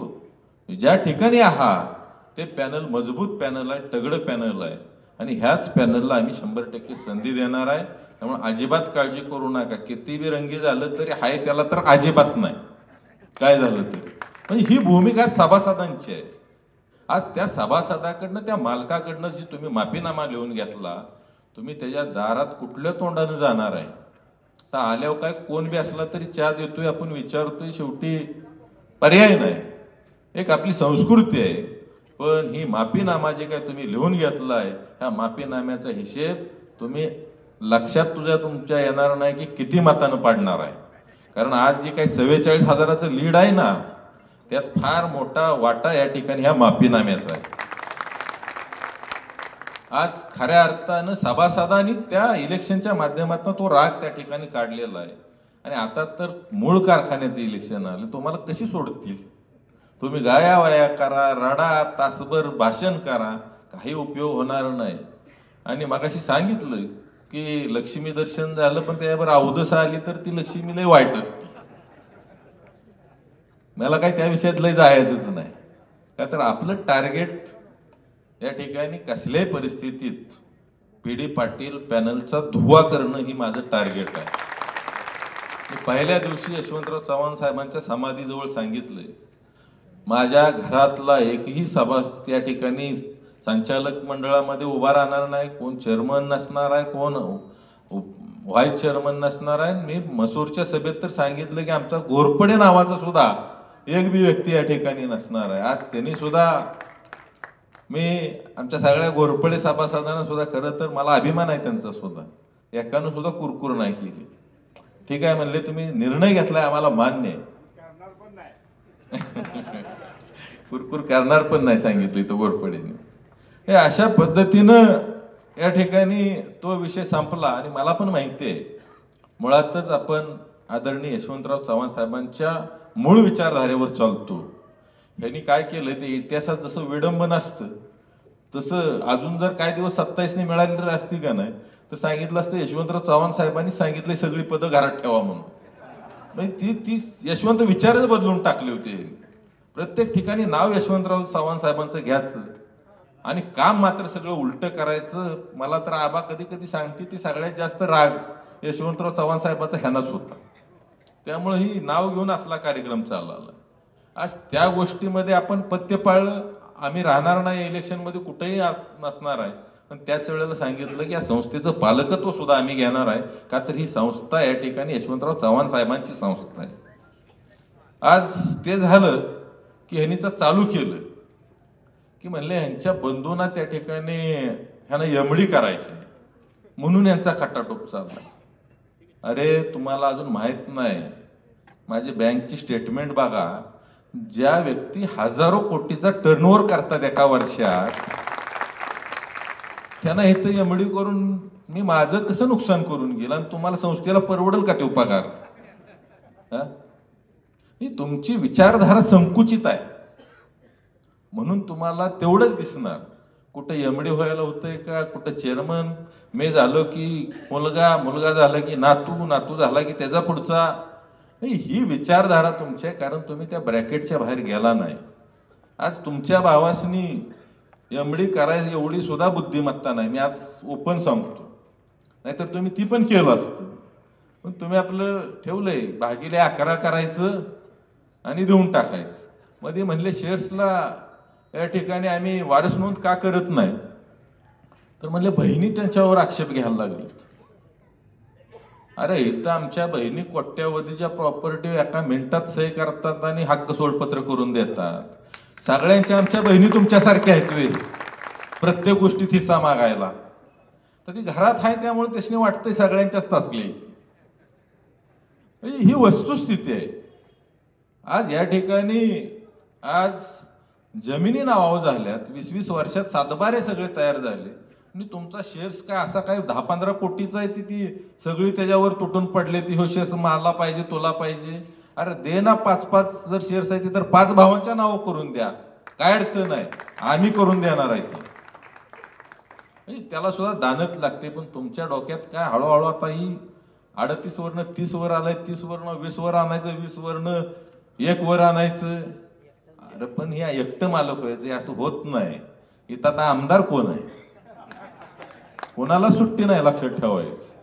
ज्या ठिकाणी आहात ते पॅनल मजबूत पॅनल आहे, तगडं पॅनल आहे आणि ह्याच पॅनलला आम्ही 100% संधी देणार आहे. त्यामुळे अजिबात काळजी करू नका. किती बी रंगी झालं तरी हाय त्याला तर अजिबात नाही काय झालं तरी. म्हणजे ही भूमिका सभासदांची आहे. आज त्या सभासदाकडनं त्या मालकाकडनं जी तुम्ही माफीनामा लिहून घेतला, तुम्ही त्याच्या दारात कुठल्या तोंडानं जाणार आहे. तर आल्यावर काय कोण बी असला तरी चहा देतोय, आपण विचारतोय, शेवटी पर्याय नाही. एक आपली संस्कृती आहे. पण ही माफीनामा जे काय तुम्ही लिहून घेतला आहे, ह्या माफीनाम्याचा हिशेब तुम्ही लक्षात तुमच्या येणार नाही की किती मतानं पाडणार आहे. कारण आज जे काही 44,000चं लीड आहे ना, त्यात फार मोठा वाटा या ठिकाणी ह्या माफीनाम्याचा आहे. आज खऱ्या अर्थानं सभासदांनी त्या इलेक्शनच्या माध्यमातून तो राग त्या ठिकाणी काढलेला आहे. आणि आता तर मूळ कारखान्याचं इलेक्शन आलं, तुम्हाला कशी सोडतील. तुम्ही गाया वाया करा, रडा, तासभर भाषण करा, काही उपयोग होणार नाही. आणि मगाशी सांगितलं की लक्ष्मी दर्शन झालं, पण त्यावर अवदसा आली तर ती लक्ष्मी लय वाईट असते. मला काही त्या विषयात लय जायचंच नाही. का तर आपलं टार्गेट या ठिकाणी कसल्याही परिस्थितीत PD पाटील पॅनलचा धुवा करणं ही माझं टार्गेट आहे. मी पहिल्या दिवशी यशवंतराव चव्हाण साहेबांच्या समाधीजवळ सांगितलंय, माझ्या घरातला एकही सभासद त्या ठिकाणी संचालक मंडळामध्ये उभा राहणार नाही. कोण चेअरमन नसणार आहे, कोण व्हाईस चेअरमन नसणार आहे. मी मसूरच्या सभेत तर सांगितलं की आमचा घोरपडे नावाचा सुद्धा एक बी व्यक्ती या ठिकाणी नसणार आहे. आज त्यांनी सुद्धा, मी आमच्या सगळ्या घोरपडे सभासदांना सुद्धा, खरं तर मला अभिमान आहे त्यांचा सुद्धा, एकानं सुद्धा कुरकुर नाही केली. ठीक आहे म्हणले, तुम्ही निर्णय घेतलाय आम्हाला मान्य आहे. कुरकुर करणार पण नाही सांगितलं इथं घोरपडेने. हे अशा पद्धतीनं या ठिकाणी तो विषय संपला. आणि मला पण माहिती आहे, मुळातच आपण आदरणीय यशवंतराव चव्हाण साहेबांच्या मूळ विचारधारेवर चालतो. ह्यांनी काय केलं, ते इतिहासात जसं विडंबन असतं तसं अजून जर काय दिवस 27ने मिळाली तर असती का नाही, तर सांगितलं असतं यशवंतराव चव्हाण साहेबांनी सांगितले सगळी पदं घरात ठेवा म्हणून. म्हणजे ती यशवंत विचारच बदलून टाकले होते. प्रत्येक ठिकाणी नाव यशवंतराव चव्हाण साहेबांचं घ्यायचं आणि काम मात्र सगळं उलटं करायचं. मला तर आबा कधी कधी सांगते ती सगळ्यात जास्त राग यशवंतराव चव्हाण साहेबांचा ह्यानाच होता. त्यामुळे ही नाव घेऊन असला कार्यक्रम चालला. आज त्या गोष्टीमध्ये आपण पथ्य पाळलं. आम्ही राहणार नाही इलेक्शनमध्ये, कुठेही नसणार आहे. पण त्याच वेळेला सांगितलं की या संस्थेचं पालकत्व सुद्धा आम्ही घेणार आहे. का तर ही संस्था या ठिकाणी यशवंतराव चव्हाण साहेबांची संस्था आहे. आज ते झालं की ह्यांनी तर चालू केलं की म्हणले ह्यांच्या बंधूंना त्या ठिकाणी ह्यांना यमडी करायची म्हणून यांचा खटाटोप चालला. अरे तुम्हाला अजून माहित नाही, माझी बँकची स्टेटमेंट बघा. ज्या व्यक्ती हजारो कोटीचा टर्नओव्हर करतात एका वर्षात, त्यांना इथं यमडी करून मी माझं कसं नुकसान करून गेलं आणि तुम्हाला संस्थेला परवडेल का ते पगार. ही तुमची विचारधारा संकुचित आहे म्हणून तुम्हाला तेवढंच दिसणार. कुठं यमडी व्हायला होतंय का, कुठं चेअरमन मे झालो की मुलगा, मुलगा झाला की नातू, नातू झाला की त्याचा पुढचा. ही विचारधारा तुमची आहे, कारण तुम्ही त्या ब्रॅकेटच्या बाहेर गेला नाही. आज तुमच्या भावासनी यमडी करायची एवढी सुद्धा बुद्धिमत्ता नाही. मी आज ओपन सांगतो, नाहीतर तुम्ही ती पण केलं असतं. पण तुम्ही आपलं ठेवलंय भागिले 11 करायचं आणि देऊन टाकायचं. मध्ये म्हणले शेअर्सला या ठिकाणी आम्ही वारस नोंद का करत नाही, तर म्हणले बहिणी त्यांच्यावर आक्षेप घ्यायला लागले. अरे इथं आमच्या बहिणी कोट्यावधीच्या प्रॉपर्टी एका मिनिटात सही करतात आणि हक्क सोडपत्र करून देतात. सगळ्यांच्या आमच्या बहिणी तुमच्यासारख्या आहेत वे, प्रत्येक गोष्टीत हिस्सा मागायला. तर ती घरात आहे त्यामुळे त्याने वाटतंय सगळ्यांच्याच तासली. ही वस्तुस्थिती आहे. आज या ठिकाणी आज जमिनी नावावर झाल्यात, 20-20 वर्षात सातबारे सगळे तयार झाले आणि तुमचा शेअर्स काय असा काय 10-15 कोटीचा आहे, ती सगळी त्याच्यावर तुटून पडले. ती हो शेअर्स मला पाहिजे, तुला पाहिजे. अरे दे ना 5-5 जर शेअर्स आहे तर 5 भावांच्या नाव करून द्या, काय अडचण आहे, आम्ही करून देणार आहे. त्याला सुद्धा दानत लागते. पण तुमच्या डोक्यात काय हळूहळू आता ही 38 वरनं 30 वर आलाय, 30 वरनं 20 वर आणायचं, 20 वरनं एक वर आणायचं. अरे पण हे एकटं मालक व्हायचं हे असं होत नाही. इथं आता आमदार कोण आहे? कोणाला सुट्टी नाही, लक्षात ठेवायचं.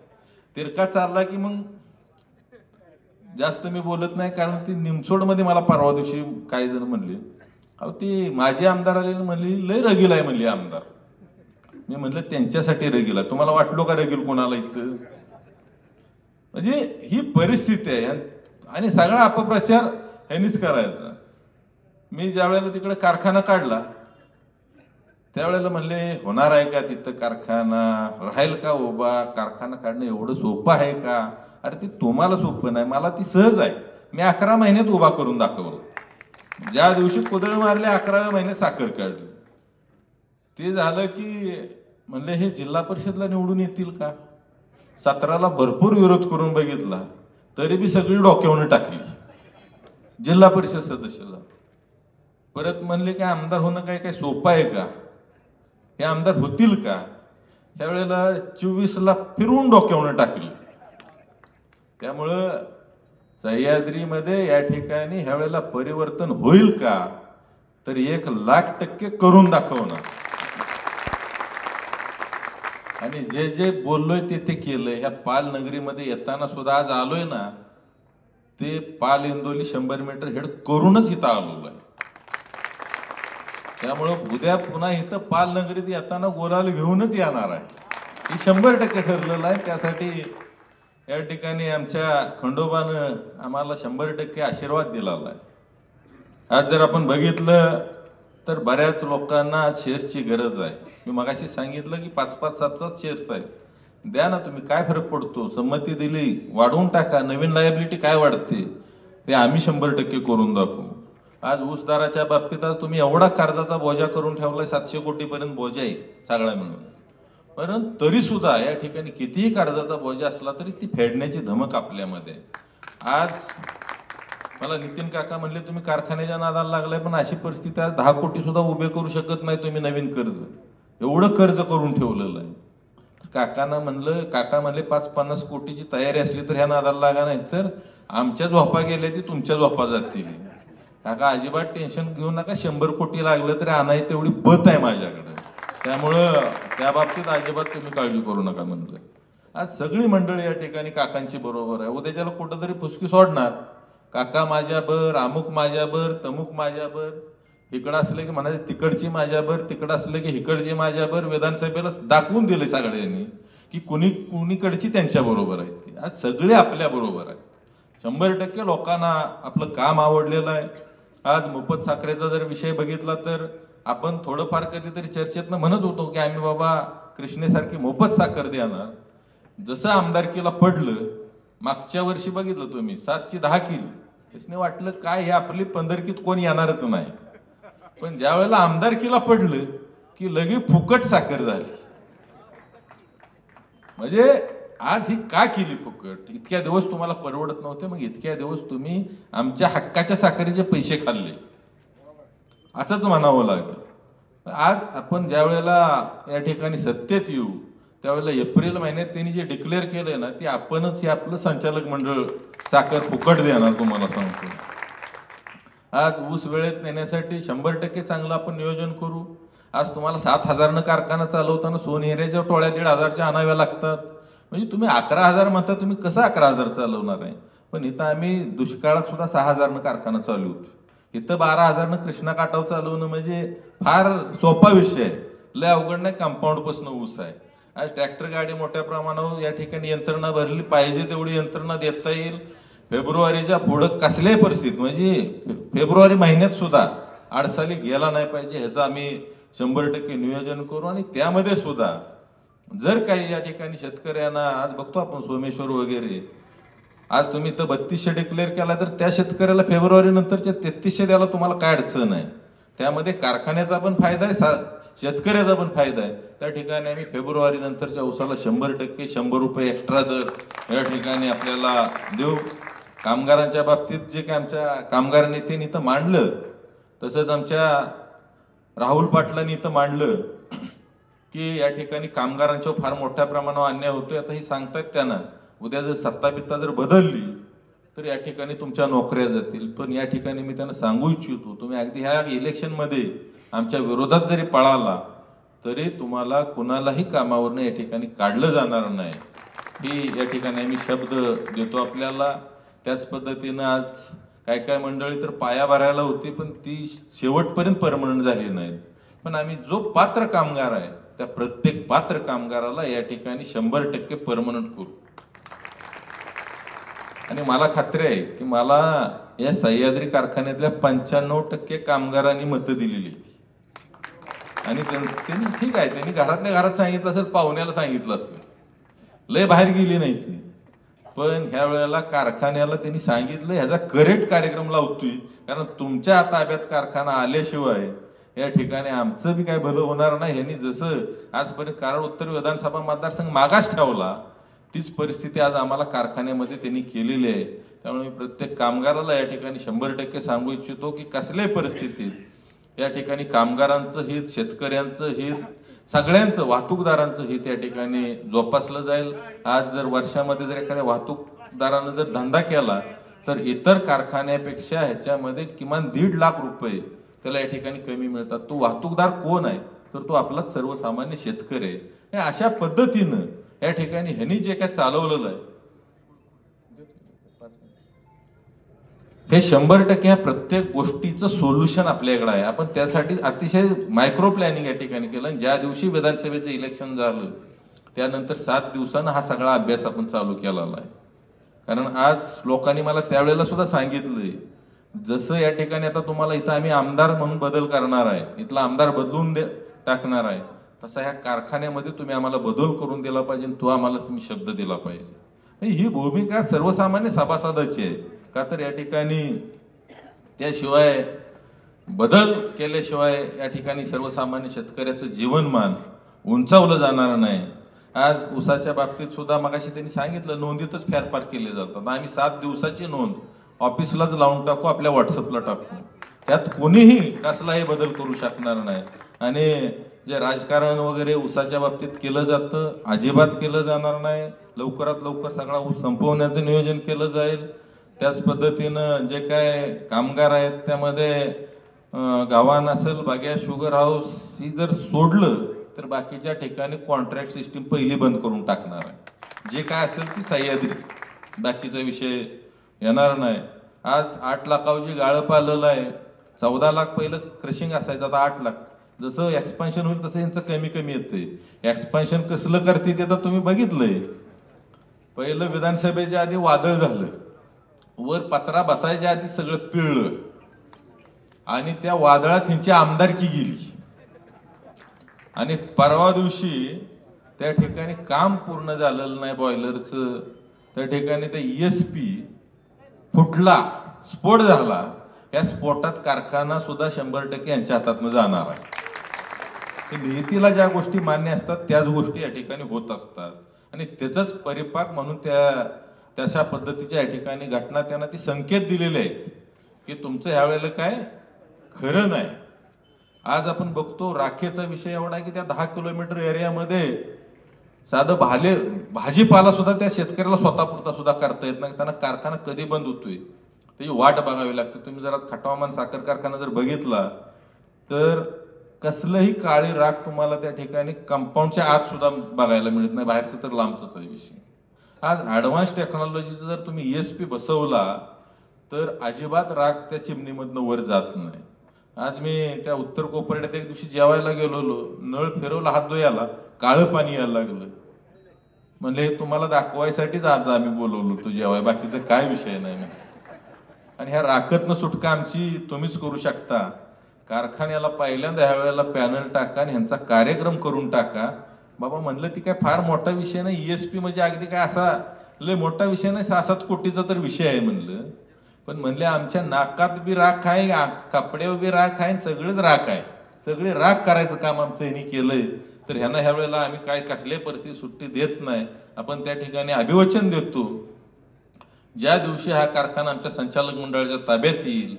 तिरका चालला की मग जास्त मी बोलत नाही, कारण ती निमसोडमध्ये मला परवा दिवशी काही जण म्हणले, अहो ती माझी आमदार आलेली म्हणली लय रगील आहे म्हणली आमदार. मी म्हणलं त्यांच्यासाठी रगील आहे, तुम्हाला वाटलो का रगील कोणाला इथं? म्हणजे ही परिस्थिती आहे आणि सगळा अपप्रचार ह्यांनीच करायचा. मी ज्या वेळेला तिकडे कारखाना काढला त्यावेळेला म्हणले होणार आहे का तिथं कारखाना, राहील का उभा, कारखाना काढणं एवढं सोपं आहे का? अरे ते तुम्हाला सोपं नाही, मला ती सहज आहे. मी 11 महिन्यात उभा करून दाखवलं. ज्या दिवशी कुदळ मारले 11व्या महिन्यात साखर काढली. ते झालं की म्हणले हे जिल्हा परिषदला निवडून येतील का? 17ला भरपूर विरोध करून बघितला, तरी बी सगळी डोक्यावरून टाकली जिल्हा परिषद सदस्याला. परत म्हणले की आमदार होणं काय सोपं आहे का? हे आमदार होतील का? त्यावेळेला 24ला फिरून डोक्यावरून टाकली. त्यामुळं सह्याद्रीमध्ये या ठिकाणी ह्या वेळेला परिवर्तन होईल का? तर 1,00,000% करून दाखवणार. आणि जे जे बोललोय ते केलंय. ह्या पाल नगरीमध्ये येताना सुद्धा आज आलोय ना, ते पाल इंदोली 100 मीटर हेड करूनच इथं आलोय. त्यामुळं उद्या पुन्हा इथं पाल नगरीत येताना गोलाल घेऊनच येणार आहे, हे 100% ठरलेलं आहे. त्यासाठी या ठिकाणी आमच्या खंडोबानं आम्हाला 100% आशीर्वाद दिलेला आहे. आज जर आपण बघितलं तर बऱ्याच लोकांना शेअर्सची गरज आहे. मी मगाशी सांगितलं की 5-5, 7-7 शेअर्स आहेत. द्या ना तुम्ही, काय फरक पडतो? संमती दिली, वाढवून टाका. नवीन लायबिलिटी काय वाढते ते आम्ही 100% करून दाखवू. आज ऊस दराच्या बाबतीत आज तुम्ही एवढा कर्जाचा बोजा करून ठेवलाय, 700 कोटीपर्यंत बोजा आहे सगळा मिळून. परंतु तरी सुद्धा या ठिकाणी कितीही कर्जाचा बोजा असला तरी ती फेडण्याची धमक आपल्यामध्ये. आज मला नितीन काका म्हणले तुम्ही कारखान्याच्या नादाला लागलाय, पण अशी परिस्थिती आज 10 कोटी सुद्धा उभे करू शकत नाही तुम्ही नवीन कर्ज. एवढं कर्ज करून ठेवलेलं आहे. काकांना म्हणलं, काका म्हणले 5-50 कोटीची तयारी असली तर ह्या नादाला लागा, नाही तर आमच्या झोपा गेल्या ती तुमच्या झोपा जातील. काका अजिबात टेन्शन घेऊ नका, 100 कोटी लागलं तरी आणाय तेवढी पत आहे माझ्याकडे. त्यामुळं त्या बाबतीत अजिबात तुम्ही काळजी करू नका म्हणलं. आज सगळी मंडळी या ठिकाणी काकांची बरोबर आहे. उद्याच्याला कुठंतरी फुसकी सोडणार, काका माझ्याबर, अमुक माझ्याबर, तमुक माझ्याबर. इकडं असलं की म्हणायचं तिकडची माझ्याबर, तिकडं असलं की इकडची माझ्याबर. विधानसभेला दाखवून दिले सगळ्यांनी की कुणीकडची त्यांच्या बरोबर आहे. आज सगळे आपल्या बरोबर आहे. 100% लोकांना आपलं काम आवडलेलं आहे. आज मोफत साखरेचा जर विषय बघितला तर आपण थोडंफार कधीतरी चर्चेतनं म्हणत होतो की आम्ही बाबा कृष्णेसारखी मोफत साखर देणार. जसं आमदारकीला पडलं, मागच्या वर्षी बघितलं तुम्ही 7ची 10 केली. इसने वाटलं काय हे आपली पंधरकीत कोण येणारच नाही. पण ज्या वेळेला आमदारकीला पडलं की लगेच फुकट साखर झाली. म्हणजे आज ही का केली फुकट? इतक्या दिवस तुम्हाला परवडत नव्हते, मग इतक्या दिवस तुम्ही आमच्या हक्काच्या साखरेचे पैसे खाल्ले, असंच म्हणावं लागेल. आज आपण ज्या वेळेला या ठिकाणी सत्तेत येऊ त्यावेळेला एप्रिल महिन्यात त्यांनी जे डिक्लेअर केलंय ना, ते आपणच हे आपलं संचालक मंडळ साखर फुकट देणार तुम्हाला सांगतो. आज ऊस वेळेत नेण्यासाठी 100% चांगलं आपण नियोजन करू. आज तुम्हाला 7,000 कारखाना चालवताना सोनेऱ्याच्या टोळ्या 1,500च्या आणाव्या लागतात. म्हणजे तुम्ही 11,000 म्हणता, तुम्ही कसं 11,000 चालवणार आहे? पण इथं आम्ही दुष्काळात सुद्धा 6,000 कारखाना चालू होतो. इथं 12,000 कृष्णा काठाव चालवणं म्हणजे फार सोपा विषय आहे. लय अवघड नाही. कंपाऊंडपासून ऊस आहे. आज ट्रॅक्टर गाडी मोठ्या प्रमाणावर या ठिकाणी यंत्रणा भरली पाहिजे तेवढी यंत्रणा देता येईल. फेब्रुवारीच्या पुढं कसल्याही परिस्थितीत म्हणजे फेब्रुवारी महिन्यात सुद्धा अडसाली गेला नाही पाहिजे, ह्याचं आम्ही 100% नियोजन करू. आणि त्यामध्ये सुद्धा जर काही या ठिकाणी शेतकऱ्यांना आज बघतो आपण सोमेश्वर वगैरे, आज तुम्ही तर 3200 डिक्लेअर केला तर त्या शेतकऱ्याला फेब्रुवारी नंतरच्या 3300 द्यायला तुम्हाला काय अडचण आहे? त्यामध्ये कारखान्याचा पण फायदा आहे, शेतकऱ्याचा पण फायदा आहे. त्या ठिकाणी आम्ही फेब्रुवारी नंतरच्या ऊसाला 100% 100 रुपये एक्स्ट्रा दर या ठिकाणी आपल्याला देऊ. कामगारांच्या बाबतीत जे काही आमच्या कामगार नेत्यांनी इथं मांडलं, तसंच आमच्या राहुल पाटलांनी इथं मांडलं की या ठिकाणी कामगारांच्यावर फार मोठ्या प्रमाणावर अन्याय होतोय. आता ही सांगतायत त्यांना, उद्या जर सत्ता बित्ता जर बदलली तर या ठिकाणी तुमच्या नोकऱ्या जातील. पण या ठिकाणी मी त्यांना सांगू इच्छितो, तुम्ही अगदी ह्या इलेक्शनमध्ये आमच्या विरोधात जरी पळाला तरी तुम्हाला कुणालाही कामावरनं या ठिकाणी काढलं जाणार नाही, ही या ठिकाणी आम्ही शब्द देतो आपल्याला. त्याच पद्धतीनं आज काय काय मंडळी तर पाया भरायला होती पण ती शेवटपर्यंत परमनंट झाली नाहीत. पण आम्ही जो पात्र कामगार आहे त्या प्रत्येक पात्र कामगाराला या ठिकाणी 100% परमनंट करू. आणि मला खात्री आहे की मला या सह्याद्री कारखान्यातल्या 95% कामगारांनी मतं दिलेली. आणि त्यांनी ठीक आहे, त्यांनी घरातल्या घरात सांगितलं असेल, पाहुण्याला सांगितलं असेल, लय बाहेर गेली नाही ती. पण ह्या वेळेला कारखान्याला त्यांनी सांगितलं ह्याचा करेक्ट कार्यक्रम लावतोय, कारण तुमच्या ताब्यात कारखाना आल्याशिवाय या ठिकाणी आमचं बी काय भलं होणार नाही. ह्यांनी जसं आजपर्यंत कराड उत्तर विधानसभा मतदारसंघ मागास ठेवला तीच परिस्थिती आज आम्हाला कारखान्यामध्ये त्यांनी केलेली आहे. त्यामुळे मी प्रत्येक कामगाराला या ठिकाणी 100% सांगू इच्छितो की कसल्याही परिस्थितीत या ठिकाणी कामगारांचं हित, शेतकऱ्यांचं हित, सगळ्यांचं, वाहतूकदारांचं हित या ठिकाणी जोपासलं जाईल. आज जर वर्षामध्ये जर एखाद्या वाहतूकदारानं जर धंदा केला तर इतर कारखान्यापेक्षा ह्याच्यामध्ये किमान 1.5 लाख रुपये त्याला या ठिकाणी कमी मिळतात. तो वाहतूकदार कोण आहे तर तो आपलाच सर्वसामान्य शेतकरी आहे. अशा पद्धतीनं या ठिकाणी ह्यांनी जे काय चालवलेलं आहे हे 100% ह्या प्रत्येक गोष्टीचं सोल्युशन आपल्याकडे आहे. आपण त्यासाठी अतिशय मायक्रो प्लॅनिंग या ठिकाणी केलं. ज्या दिवशी विधानसभेचं इलेक्शन झालं त्यानंतर 7 दिवसानं हा सगळा अभ्यास आपण चालू केलेला आहे. कारण आज लोकांनी मला त्यावेळेला सुद्धा सांगितलंय, जसं या ठिकाणी आता तुम्हाला इथं आम्ही आमदार म्हणून बदल करणार आहे, इथला आमदार बदलून टाकणार आहे, तसा ह्या कारखान्यामध्ये तुम्ही आम्हाला बदल करून दिला पाहिजे, तो आम्हाला तुम्ही शब्द दिला पाहिजे. ही भूमिका सर्वसामान्य सभासदाची आहे. का तर या ठिकाणी त्याशिवाय बदल केल्याशिवाय या ठिकाणी सर्वसामान्य शेतकऱ्याचं जीवनमान उंचावलं जाणार नाही. आज ऊसाच्या बाबतीत सुद्धा मगाशी त्यांनी सांगितलं नोंदीतच फेरफार केले जातात. आम्ही 7 दिवसाची नोंद ऑफिसलाच लावून टाकू, आपल्या व्हॉट्सअपला टाकू, त्यात कोणीही कसलाही बदल करू शकणार नाही. आणि जे राजकारण वगैरे ऊसाच्या बाबतीत केलं जातं अजिबात केलं जाणार नाही. लवकरात लवकर सगळा ऊस संपवण्याचं नियोजन केलं जाईल. त्याच पद्धतीनं जे काय कामगार आहेत त्यामध्ये गावान असेल, बाग्या शुगर हाऊस ही जर सोडलं तर बाकीच्या ठिकाणी कॉन्ट्रॅक्ट सिस्टीम पहिली बंद करून टाकणार आहे. जे काय असेल ती सह्याद्री, बाकीचा विषय येणार नाही. आज 8 लाखावर जी गाळप आलेलं आहे, 14 लाख पहिलं क्रशिंग असायचं, आता 8 लाख. जसं एक्सपान्शन होईल तसं यांचं कमी कमी येतंय. एक्सपान्शन कसलं करते ते तर तुम्ही बघितलंय. पहिलं विधानसभेच्या आधी वादळ झालं, वर पत्रा बसायच्या आधी सगळं पिळलं आणि त्या वादळात ह्यांची आमदारकी गेली. आणि परवा दिवशी त्या ठिकाणी काम पूर्ण झालेलं नाही बॉयलरचं, त्या ठिकाणी ते ESP फुटला, स्फोट झाला. या स्फोटात कारखाना सुद्धा 100% यांच्या हातातनं जाणार आहे. नियतीला ज्या गोष्टी मान्य असतात त्याच गोष्टी या ठिकाणी होत असतात आणि त्याचाच परिपाक म्हणून तशा पद्धतीच्या या ठिकाणी घटना त्यांना ती संकेत दिलेले आहेत की तुमचं ह्यावेळेला काय खरं नाही. आज आपण बघतो राखेचा विषय एवढा आहे की त्या 10 किलोमीटर एरियामध्ये साधं भाजीपाला सुद्धा त्या शेतकऱ्याला स्वतःपुरता सुद्धा करता येत नाही. त्यांना कारखाना कधी बंद होतोय त्याची वाट बघावी लागते. तुम्ही जर आज खटावमान साखर कारखाना जर बघितला तर कसलंही काळी राख तुम्हाला त्या ठिकाणी कंपाऊंडच्या आत सुद्धा बघायला मिळत नाही, बाहेरचं तर लांबचाच आहे विषय. आज ॲडव्हान्स टेक्नॉलॉजीचा जर तुम्ही ESP बसवला तर अजिबात राख त्या चिमणीमधनं वर जात नाही. आज मी त्या उत्तर कोपऱ्यात एक दिवशी जेवायला गेलेलो, नळ फिरवला, हात धुयाला, काळं पाणी यायला लागलं. म्हणले तुम्हाला दाखवायसाठीच आज आम्ही बोलवलो तो जेवाय, बाकीचं काय विषय नाही. आणि ह्या राखतनं सुटका आमची तुम्हीच करू शकता. कारखान्याला पहिल्यांदा ह्या वेळेला पॅनल टाका आणि ह्यांचा कार्यक्रम करून टाका. बाबा म्हणलं ती काय फार मोठा विषय नाही, ESP म्हणजे अगदी काय असा लय मोठा विषय नाही, 6-7 कोटीचा तर विषय आहे म्हणलं. पण म्हणले आमच्या नाकात बी राख आहे, कपड्यावर बी राख आहे, सगळंच राख आहे, सगळे राख करायचं काम आमचं ह्यांनी केलंय. तर ह्यांना ह्या वेळेला आम्ही काय कसल्याही परिस्थिती सुट्टी देत नाही. आपण त्या ठिकाणी अभिवचन देतो ज्या दिवशी हा कारखाना आमच्या संचालक मंडळाच्या ताब्यात येईल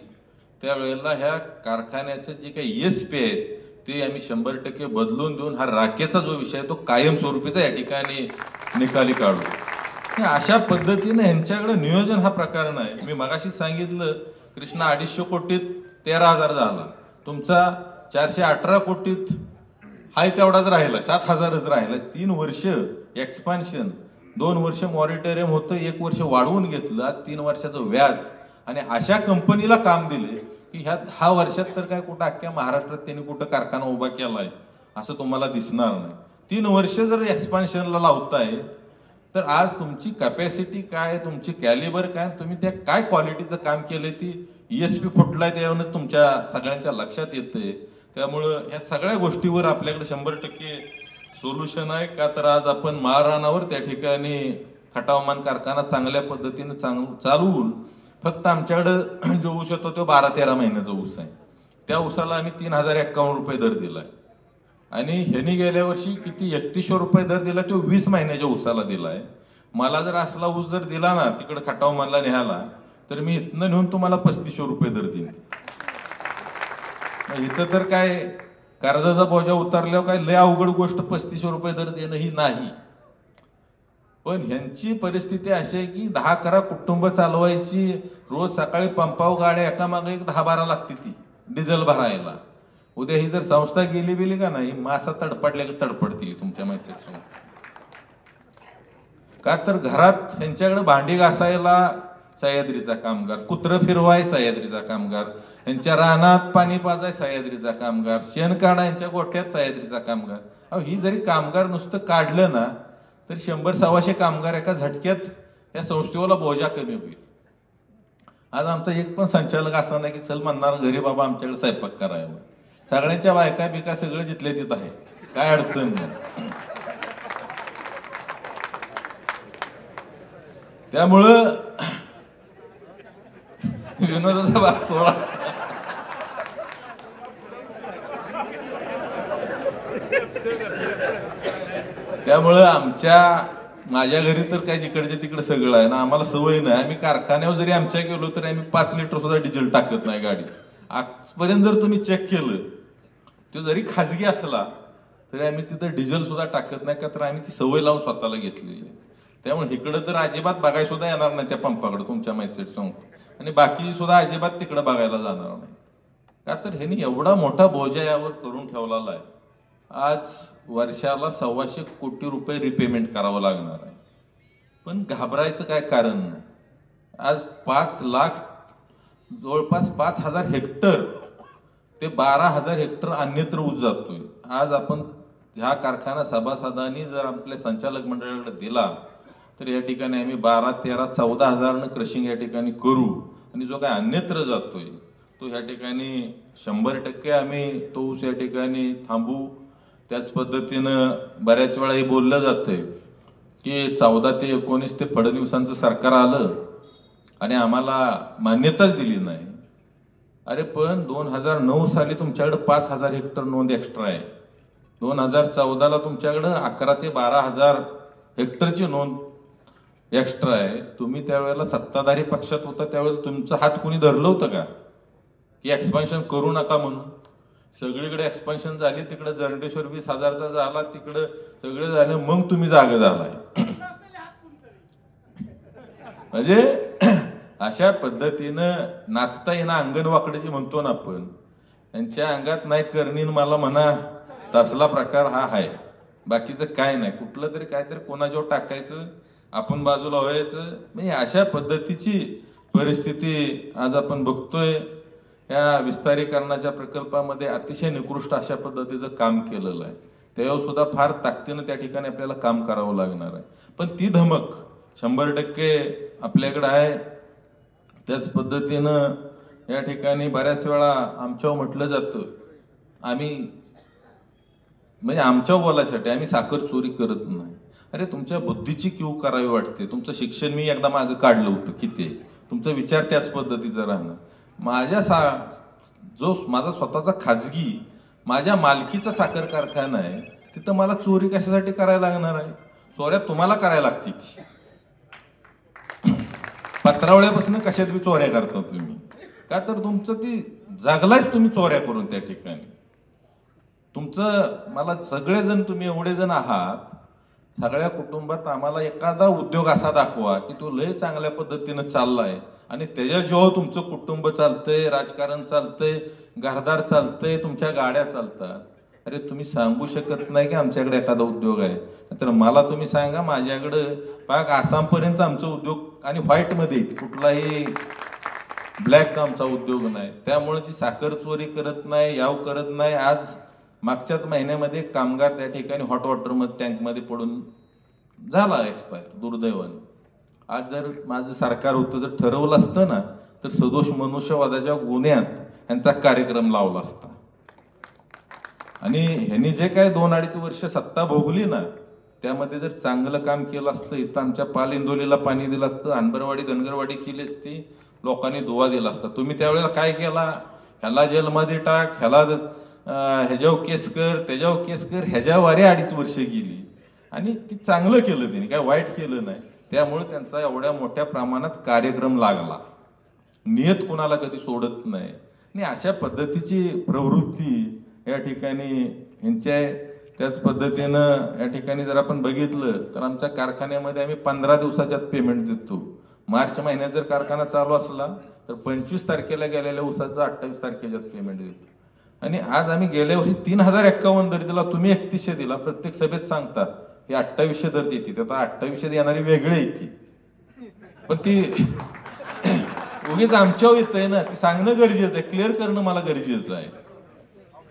त्यावेळेला ह्या कारखान्याचे जे काही ESP आहेत ते आम्ही 100% बदलून देऊन हा राखेचा जो विषय आहे तो कायमस्वरूपीचा या ठिकाणी निकाली काढू. अशा पद्धतीने ह्यांच्याकडे नियोजन हा प्रकार नाही. मी मगाशी सांगितलं कृष्णा 250 कोटीत 13,000 झाला, तुमचा 418 कोटीत हाय तेवढाच राहिला, 7,000च राहिला. 3 वर्ष एक्सपान्शन, 2 वर्ष मॉरिटोरियम होतं, 1 वर्ष वाढवून घेतलं, आज 3 वर्षाचं व्याज. आणि अशा कंपनीला काम दिले की ह्या 10 वर्षात तर काय कुठं अख्ख्या महाराष्ट्रात त्यांनी कुठं कारखाना उभा केलाय असं तुम्हाला दिसणार नाही. 3 वर्ष जर एक्सपान्शनला लावताय तर आज तुमची कॅपॅसिटी काय, तुमची कॅलिबर काय, तुम्ही त्या काय क्वालिटीचं काम केलंय, ती ESP फुटलाय त्यावरूनच तुमच्या सगळ्यांच्या लक्षात येतंय. त्यामुळं ह्या सगळ्या गोष्टीवर आपल्याकडे 100% सोल्युशन आहे का, तर आज आपण माळरानावर त्या ठिकाणी खटावमान कारखाना चांगल्या पद्धतीने चालवून, फक्त आमच्याकडं जो ऊस येतो तो 12-13 महिन्याचा ऊस आहे, त्या ऊसाला आम्ही 3,051 रुपये दर दिलाय. आणि ह्यांनी गेल्या वर्षी किती 3100 रुपये दर दिला, तो 20 महिन्याच्या ऊसाला दिलाय. मला जर असला ऊस जर दिला ना तिकडे खटावमानला न्यायला, तर मी इथनं नेऊन तुम्हाला 3500 रुपये दर देईन. इथं तर काय कर्जाचा बोजा उतरल्यावर काय लय अवघड गोष्ट 3500 रुपये दर देणं ही नाही. पण ह्यांची परिस्थिती अशी आहे की 10-11 कुटुंब चालवायची, रोज सकाळी पंपावर गाड्या एकामागे एक 10-12 लागते ती डिझेल भरायला. उद्या ही जर संस्था गेली का नाही, मासा तडपडल्या तडपडतील तुमच्या माहिती. का तर घरात ह्यांच्याकडे भांडी घासायला सह्याद्रीचा कामगार, कुत्रं फिरवाय सह्याद्रीचा कामगार, यांच्या रानात पाणी पाजाय सह्याद्रीचा कामगार, शेण काढा यांच्या गोठ्यात सह्याद्रीचा कामगार. अहो ही जरी कामगार नुसतं काढलं ना तर 100-125 कामगार एका झटक्यात या संस्थेला बोजा कमी होईल. आज आमचा एक पण संचालक असा नाही की चल म्हणणार घरी बाबा आमच्याकडे स्वयंपाक करायला. सगळ्यांच्या बायका बिका सगळं जिथले तिथं आहे, काय अडचण नाही. त्यामुळं विनोदाचा भाग सोडा. त्यामुळं माझ्या घरी तर काय जिकडच्या तिकडे सगळं आहे ना, आम्हाला सवय नाही. आम्ही कारखान्यावर जरी आमच्या गेलो तरी आम्ही 5 लिटर सुद्धा डिझेल टाकत नाही गाडी. आजपर्यंत जर तुम्ही चेक केलं, तो जरी खाजगी असला तरी आम्ही तिथं डिझेल सुद्धा टाकत नाही, का तर आम्ही ती सवय लावून स्वतःला घेतलेली आहे. त्यामुळे इकडं तर अजिबात बघायला सुद्धा येणार नाही त्या पंपाकडे, तुमच्या माहिती सांगतो. आणि बाकीची सुद्धा अजिबात तिकडे बघायला जाणार नाही, का तर ह्यांनी एवढा मोठा बोजा यावर करून ठेवलेला आहे. आज वर्षाला 125 कोटी रुपये रिपेमेंट करावं लागणार आहे. पण घाबरायचं काय कारण नाही. आज 5 लाख जवळपास 5,000 हेक्टर ते 12,000 हेक्टर अन्यत्र ऊस जातोय. आज आपण ह्या कारखाना सभासदांनी जर आपल्या संचालक मंडळाकडे दिला तर या ठिकाणी आम्ही 12-13-14,000 क्रशिंग या ठिकाणी करू. आणि जो काय अन्यत्र जातोय तो ह्या ठिकाणी 100% आम्ही तो ऊस या ठिकाणी थांबू. त्याच पद्धतीनं बऱ्याच वेळा हे बोललं जातंय की 14 ते 19 ते फडणवीसांचं सरकार आलं आणि आम्हाला मान्यताच दिली नाही. अरे पण 2009 साली तुमच्याकडे 5,000 हेक्टर नोंद एक्स्ट्रा आहे. 2014ला तुमच्याकडे 11 ते 12,000 हेक्टरची नोंद एक्स्ट्रा आहे. तुम्ही त्यावेळेला सत्ताधारी पक्षात होता, त्यावेळेला तुमचा हात कुणी धरलं होतं का की एक्सपान्शन करू नका म्हणून? सगळीकडे एक्सपान्शन झाली, तिकडे जरंडेश्वर 20,000चा झाला, तिकडे सगळे झाले, मग तुम्ही जागा झालाय. म्हणजे अशा पद्धतीनं नाचता येणं अंगण वाकडाची म्हणतो ना आपण, त्यांच्या अंगात नाही करणी मला म्हणा तसला प्रकार हा आहे. बाकीचं काय नाही, कुठलं तरी काहीतरी कोणाजवळ टाकायचं, आपण बाजूला व्हायचं. म्हणजे अशा पद्धतीची परिस्थिती आज आपण बघतोय. या विस्तारीकरणाच्या प्रकल्पामध्ये अतिशय निकृष्ट अशा पद्धतीचं काम केलेलं आहे. त्यावर सुद्धा फार ताकदीनं त्या ठिकाणी आपल्याला काम करावं लागणार आहे. पण ती धमक 100% आपल्याकडे आहे. त्याच पद्धतीनं या ठिकाणी बऱ्याच वेळा आमच्यावर म्हटलं जातं, आम्ही म्हणजे आमच्यावर बोलायसाठी आम्ही साखर चोरी करत नाही. अरे तुमच्या बुद्धीची क्यू करावी वाटते. तुमचं शिक्षण मी एकदा मागं काढलं होतं किती, तुमचा विचार त्याच पद्धतीचा राहणं. जो माझा स्वतःचा खाजगी माझ्या मालकीचा साखर कारखाना आहे, तिथं मला चोरी कशासाठी करायला लागणार आहे? चोऱ्या तुम्हाला करायला लागतील. पत्रावळ्यापासून कशात बी चोऱ्या करता तुम्ही, का तर तुमचं ती जगलाच तुम्ही चोऱ्या करून त्या ठिकाणी. तुमचं मला सगळेजण तुम्ही एवढे जण आहात सगळ्या कुटुंबात आम्हाला एखादा उद्योग असा दाखवा की तो लय चांगल्या पद्धतीनं चाललाय आणि त्याच्या जेव्हा तुमचं कुटुंब चालतंय, राजकारण चालतंय, घरदार चालतंय, तुमच्या गाड्या चालतात. अरे तुम्ही सांगू शकत नाही की आमच्याकडे एखादा उद्योग आहे, तर मला तुम्ही सांगा माझ्याकडं पाक आसामपर्यंत आमचा उद्योग आणि व्हाईटमध्ये कुठलाही ब्लॅकचा आमचा उद्योग नाही. त्यामुळे ती साखर चोरी करत नाही, याव करत नाही. आज मागच्याच महिन्यामध्ये कामगार त्या ठिकाणी हॉट वॉटर टँकमध्ये पडून झाला एक्सपायर दुर्दैवाने. आज जर माझं सरकार होतं, जर ठरवलं असतं ना, तर सदोष मनुष्यवादाच्या गुन्ह्यात यांचा कार्यक्रम लावला असता. आणि ह्यांनी जे काय 2-2.5 वर्ष सत्ता भोगली ना, त्यामध्ये जर चांगलं काम केलं असतं, इथं आमच्या पाल इंदोलीला पाणी दिलं असतं, अनबरवाडी धनगरवाडी केली असती, लोकांनी दुवा दिला असता. तुम्ही त्यावेळेला काय केला? ह्याला जेलमध्ये टाक, ह्याला ह्याच्यावर केस कर, त्याच्यावर केस कर, ह्याच्यावारे 2.5 वर्ष गेली. आणि ती चांगलं केलं त्यांनी, काय वाईट केलं नाही. त्यामुळे त्यांचा एवढ्या मोठ्या प्रमाणात कार्यक्रम लागला. नियत कुणाला कधी सोडत नाही. आणि अशा पद्धतीची प्रवृत्ती या ठिकाणी यांच्या त्याच पद्धतीनं या ठिकाणी जर आपण बघितलं तर आमच्या कारखान्यामध्ये आम्ही 15 दिवसाच्यात पेमेंट देतो. मार्च महिन्यात जर कारखाना चालू असला तर 25 तारखेला गेलेल्या ऊसाचं 28 तारखेच्याच पेमेंट देतो. आणि आज आम्ही गेल्या वर्षी 3051 दर दिला, तुम्ही 3100 दिला. प्रत्येक सभेत सांगता हे 2800 दर देते, आता 2800 देणारी वेगळी येते, पण ती उगीच आमच्यावर येत आहे ना, ती सांगणं गरजेचं आहे, क्लिअर करणं मला गरजेचं आहे.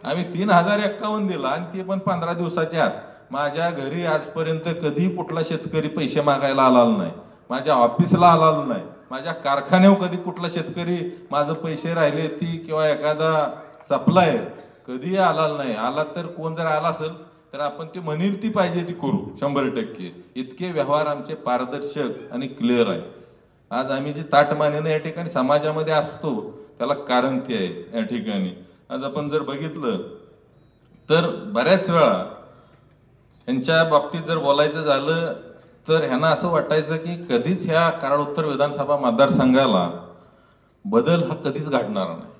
आम्ही 3051 दिला आणि ते पण 15 दिवसाच्या आत. माझ्या घरी आजपर्यंत कधी कुठला शेतकरी पैसे मागायला आला नाही, माझ्या ऑफिसला आला नाही, माझ्या कारखान्यावर कधी कुठला शेतकरी माझं पैसे राहिले ती किंवा एखादा सप्लाय कधी आला नाही. आला तर कोण जर आला असेल तर आपण ते म्हणेल ती पाहिजे ती करू 100%. इतके व्यवहार आमचे पारदर्शक आणि क्लिअर आहे. आज आम्ही जी ताटमानेनं या ठिकाणी समाजामध्ये असतो त्याला कारण ते आहे. या ठिकाणी आज आपण जर बघितलं तर बऱ्याच वेळा यांच्या बाबतीत जर बोलायचं झालं तर ह्यांना असं वाटायचं की कधीच ह्या कराड उत्तर विधानसभा मतदारसंघाला बदल हा कधीच घडणार नाही.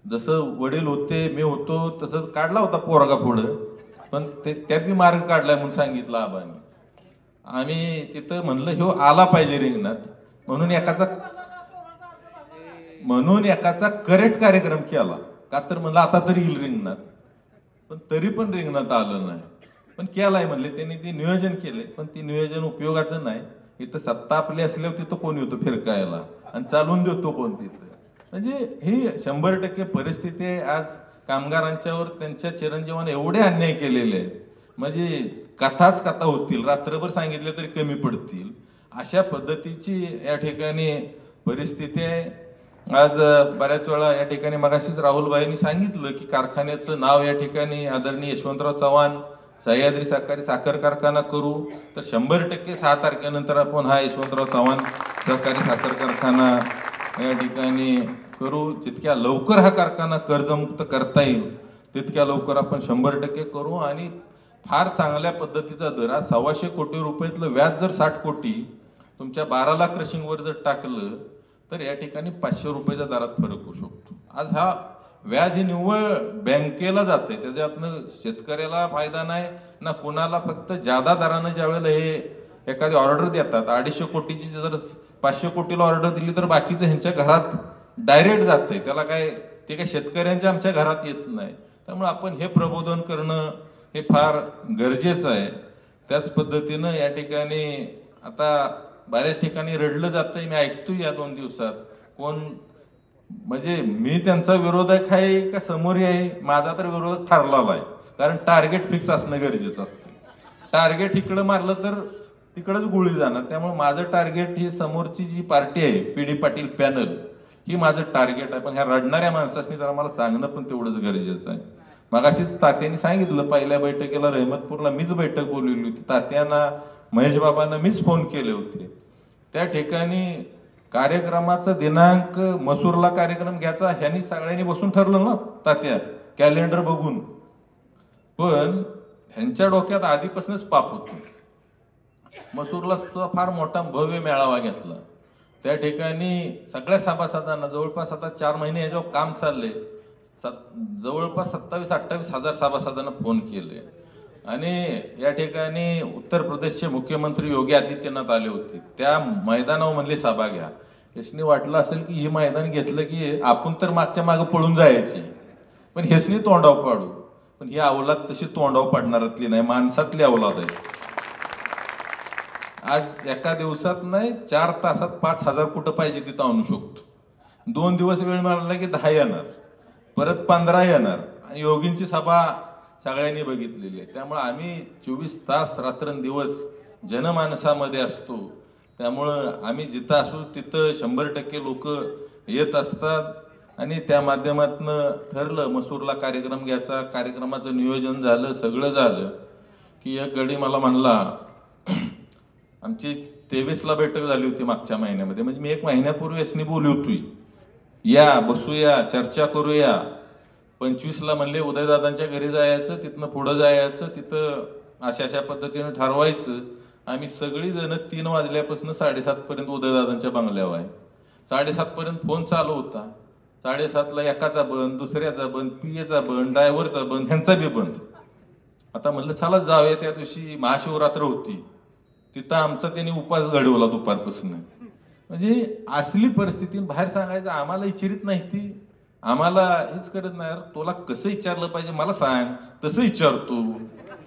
जसं वडील होते, मी होतो, तसंच काढला होता पोरगा पुढं, पण त्यात मी मार्ग काढलाय म्हणून सांगितलं आबांनी. आम्ही तिथं म्हणलं ह्यो आला पाहिजे रिंगणात, म्हणून एकाचा करेक्ट कार्यक्रम केला का, तर म्हणलं आता तरी येईल रिंगणात, पण तरी पण रिंगणात आलं नाही. पण केलाय म्हणले त्यांनी, ते नियोजन केले, पण ते नियोजन उपयोगाचं नाही. इथं सत्ता आपली असल्यावर तिथं कोण येतो फिरकायला आणि चालून देतो कोण तिथं. म्हणजे ही 100% परिस्थिती आहे. आज कामगारांच्यावर त्यांच्या चिरंजीवाने एवढे अन्याय केलेले आहेत, म्हणजे कथाच कथा होतील, रात्रभर सांगितले तरी कमी पडतील, अशा पद्धतीची या ठिकाणी परिस्थिती आहे. आज बऱ्याच वेळा या ठिकाणी मगाशीच राहुलबाईंनी सांगितलं की कारखान्याचं नाव या ठिकाणी आदरणीय यशवंतराव चव्हाण सह्याद्री सहकारी साखर कारखाना करू, तर 100% 6 तारखेनंतर आपण हा यशवंतराव चव्हाण सहकारी साखर कारखाना या ठिकाणी करू. जितक्या लवकर हा कारखाना कर्जमुक्त करता येईल तितक्या लवकर आपण 100% करू. आणि फार चांगल्या पद्धतीचा दर, आज 125 कोटी रुपयातलं व्याज जर 60 कोटी तुमच्या 12 लाख क्रशिंगवर जर टाकलं तर या ठिकाणी 500 रुपयाच्या दरात फरक होऊ शकतो. आज हा व्याज हे निव्वळ बँकेला जाते, त्याच्यातनं शेतकऱ्याला फायदा नाही ना कुणाला. फक्त जादा दरानं ज्यावेळेला हे एखादी ऑर्डर देतात 250 कोटीची, जर 500 कोटीला ऑर्डर दिली तर बाकीचं ह्यांच्या घरात डायरेक्ट जाते, त्याला काय ते काय शेतकऱ्यांच्या आमच्या घरात येत नाही. त्यामुळे आपण हे प्रबोधन करणं हे फार गरजेचं आहे. त्याच पद्धतीनं या ठिकाणी आता बऱ्याच ठिकाणी रडलं जातंय, मी ऐकतोय या 2 दिवसात. कोण म्हणजे मी त्यांचा विरोधक आहे का समोर आहे, माझा तर विरोध ठरलेला आहे. कारण टार्गेट फिक्स असणं गरजेचं असतं. टार्गेट इकडं मारलं तर तिकडंच गोळी जाणार. त्यामुळे माझं टार्गेट ही समोरची जी पार्टी आहे PD पाटील पॅनल, ही माझं टार्गेट आहे. पण ह्या रडणाऱ्या माणसांनी जरा मला सांगणं पण तेवढंच गरजेचं आहे. मगाशीच तात्यांनी सांगितलं, पहिल्या बैठकीला रहमतपूरला मीच बैठक बोलवली होती, तात्यांना महेश बाबांना मीच फोन केले होते. त्या ठिकाणी कार्यक्रमाचा दिनांक मसूरला कार्यक्रम घ्यायचा ह्यांनी सगळ्यांनी बसून ठरलं ना तात्या, कॅलेंडर बघून. पण ह्यांच्या डोक्यात आधीपासूनच पाप होतं. मसूरला सुद्धा फार मोठा भव्य मेळावा घेतला. त्या ठिकाणी सगळ्या सभासदांना जवळपास आता 4 महिने ह्याच्यावर काम चालले, जवळपास 27-28 हजार सभासदांना फोन केले. आणि या ठिकाणी उत्तर प्रदेशचे मुख्यमंत्री योगी आदित्यनाथ आले होते. त्या मैदानावर म्हणले सभा घ्या. हेसनी वाटलं असेल की हे मैदान घेतलं की आपण तर मागच्या मागे पळून जायची, पण हेसनी तोंडाव पाडू. पण ही अवलाद तशी तोंडाव पाडणारातली नाही, माणसातली अवलाद आहे. आज एका दिवसात नाही 4 तासात 5,000 कुठं पाहिजे तिथं आणू शकतो. 2 दिवस वेळ मिळाला की 10 येणार, परत 15 येणार. आणि योगींची सभा सगळ्यांनी बघितलेली आहे. त्यामुळे आम्ही 24 तास रात्रंदिवस जनमानसामध्ये असतो. त्यामुळं आम्ही जिथं असू तिथं 100% लोक येत असतात. आणि त्या माध्यमातून ठरलं मसूरला कार्यक्रम घ्यायचा. कार्यक्रमाचं नियोजन झालं, सगळं झालं की एक गडी मला म्हणला, आमची 23ला बैठक झाली होती मागच्या महिन्यामध्ये, म्हणजे मी 1 महिन्यापूर्वी असणी बोलली होती, या बसूया चर्चा करूया. 25ला म्हणले उदयदादांच्या घरी जायचं, तिथनं पुढं जायचं, तिथं अशा पद्धतीनं ठरवायचं. आम्ही सगळी जण 3 वाजल्यापासून 7:30 पर्यंत उदयदादांच्या बंगल्यावर आहे. 7:30 पर्यंत फोन चालू होता. 7:30ला एकाचा बंद, दुसऱ्याचा बंद, पीएचा बंद, ड्रायव्हरचा बंद, ह्यांचा बी बंद. आता म्हणलं चला जाऊया. त्या दिवशी महाशिवरात्र होती, तिथं आमचा त्यांनी उपास घडवला दुपारपासून. म्हणजे असली परिस्थिती बाहेर सांगायचं आम्हाला विचारित नाही. ती आम्हाला हेच करत नाही. तुला कसं विचारलं पाहिजे मला सांग, तसं विचारतो.